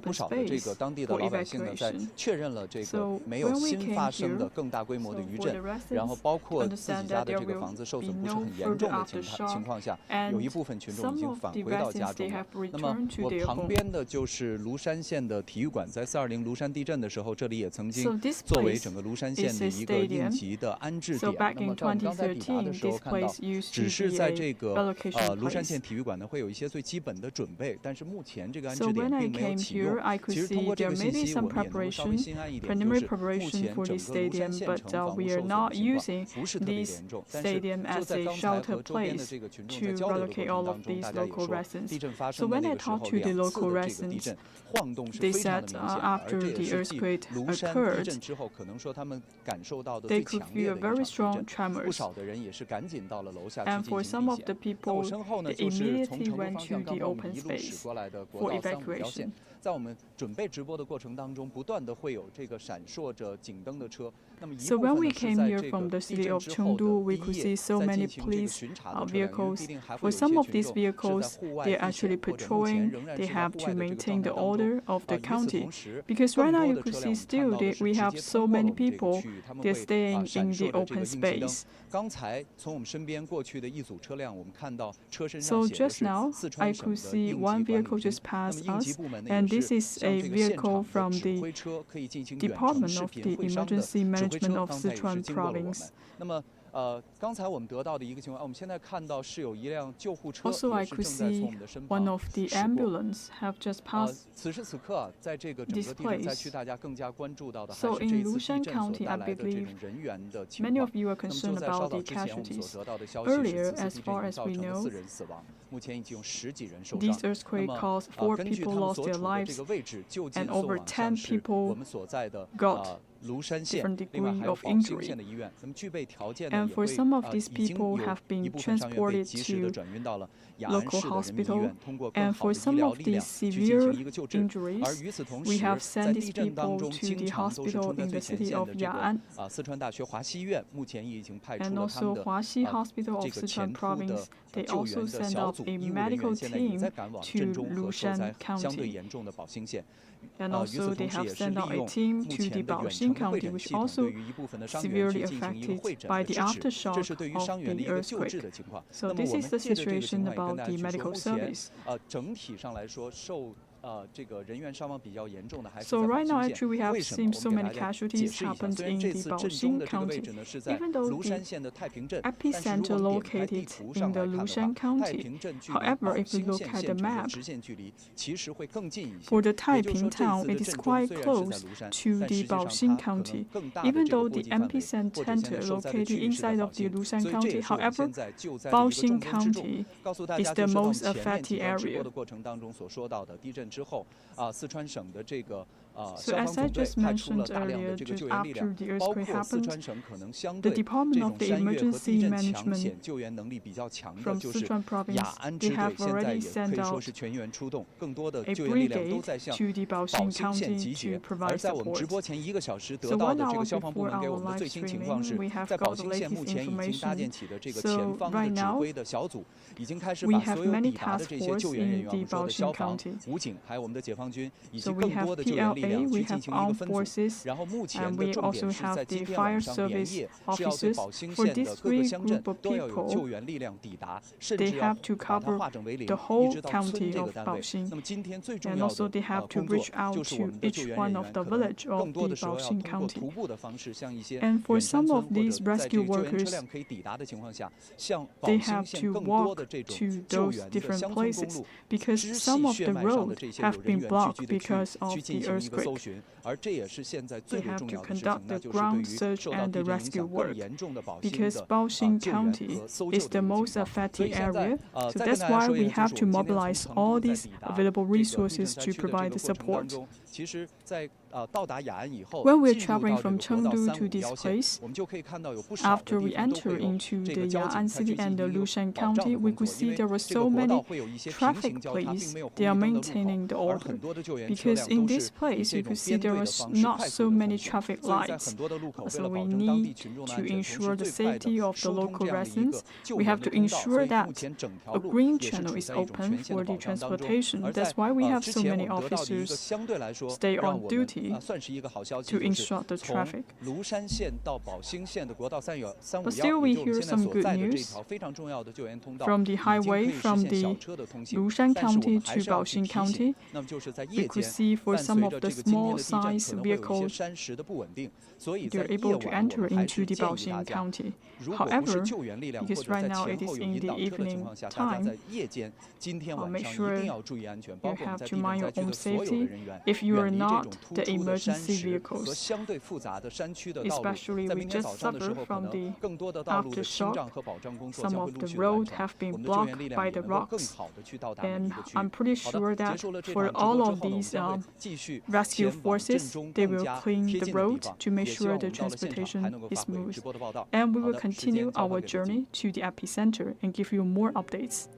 S9: 不少的这个当地的老百姓呢，在确认了这个没有新发生的更大规模的余震，然后包括自己家的这个房子受损不是很严重的情况下，有一部分群众已经返回到家中了。那么我旁边的就是庐山县的体育馆，在420庐山地震的时候，这里也曾经作为整个庐山县的一个应急的安置点。那么在我们刚才抵达的时候看到，只是在这个庐山县体育馆呢会有一些最基本的准备，但是目前这个安置点并没有启用。其实通过这个信息，我们也能稍微心安一点，就是目前整个庐山县城房屋受损的情况不是特别严重，但是就在刚才和周边的这个群众在交流的过程当中，大家也说地震发生的那个时候2次的这个地震晃动是非常的明显，而这也是继庐山地震之后，可能说他们感受到的最强烈的一场地震。不少的人也是赶紧到了楼下去进行避险。那我身后呢，就是从成都方向刚刚我们一路驶过来的国道35条线。在我们准备直播的过程当中，不断的会有这个闪烁着警灯的车。那么一部分呢是在这个地震之后的第一夜在进行这个巡查的车辆，因为必定还会有一些群众是在户外避险，或者目前仍然是在户外的这个状态当中。与此同时，更多的车辆我们看到是直接通过了这个区域，他们会闪烁着这个应急灯。刚才从我们身边过去的一组车辆，我们看到车身上写的是四川省的应急管理部门。那么应急部门呢也是向这个现场的指挥车可以进行远程视频会商的指挥车，刚才也是经过了我们。那么刚才我们得到的一个情况，我们现在看到是有一辆救护车也是正在从我们的身旁驶过。此时此刻，在这个整个地震灾区，大家更加关注到的还是这一次地震所带来的这种人员的情况。那么就在稍早之前，我们所得到的消息是，此次地震已经造成了4人死亡，目前已经有10几人受伤。那么根据他们所处的这个位置，就近送往像是我们所在的庐山县，另外还有宝兴县的医院。那么具备条件呢，也会已经有一部分伤员被及时的转运到了雅安市的人民医院，通过更好的医疗力量去进行一个救治。而与此同时，在地震当中经常都是冲在最前线的这个四川大学华西医院，目前也已经派出了他们的这个前突的救援的小组医务人员，现在也在赶往震中和受灾相对严重的宝兴县。
S1: And also they have sent out a team to the Baoxing County, which also severely affected by the aftershock of the earthquake. So this is the situation about the medical service.
S9: 整体上来说，受这个人员伤亡比较严重的还是
S1: So right now, actually, we have seen so many casualties happened in the Baoxing County, even though the epicenter located in the Lushan County. However, if you look at the map, for the Taiping town, it is quite close to the Baoxing County, even though the epicenter located inside of the Lushan County. However, Baoxing County is the most affected area. So as I just mentioned earlier, just after the earthquake happened, the Department of the Emergency Management from Sichuan province, they have already sent out a brigade to the Baoxing County to provide support. So 1 hour before our live streaming, we have got the latest information. So right now, we have many task forces in the Baoxing County. So we have PLA, we have armed forces, and we also have the fire service officers. For this great group of people, they have to cover the whole county of Baoxing, and also they have to reach out to each one of the village of the Baoxing County. And for some of these rescue workers, they have to walk to those different places because some of the roads have been blocked because of the earthquake. They have to conduct the ground search and the rescue work because Baoxing County is the most affected area. So that's why we have to mobilize all these available resources to provide the support. When we're traveling from Chengdu to this place, after we enter into the Ya'an city and the Lushan County, we could see there were so many traffic police. They are maintaining the order. Because in this place, you could see there was not so many traffic lights. So we need to ensure the safety of the local residents. We have to ensure that a green channel is open for the transportation. That's why we have so many officers stay on duty to instruct the traffic. But still, we hear some good news. From the highway from the Lushan County to Baoxing County, we could see for some of the small-sized vehicles, they're able to enter into the Baoxing County. However, because right now it is in the evening time, make sure you have to mind your own safety if you are not the emergency vehicles. Especially we just suffered from the aftershock. Some of the roads have been blocked by the rocks, and I'm pretty sure that for all of these rescue forces, they will clean the road to make sure the transportation is smooth. And we will continue our journey to the epicenter and give you more updates.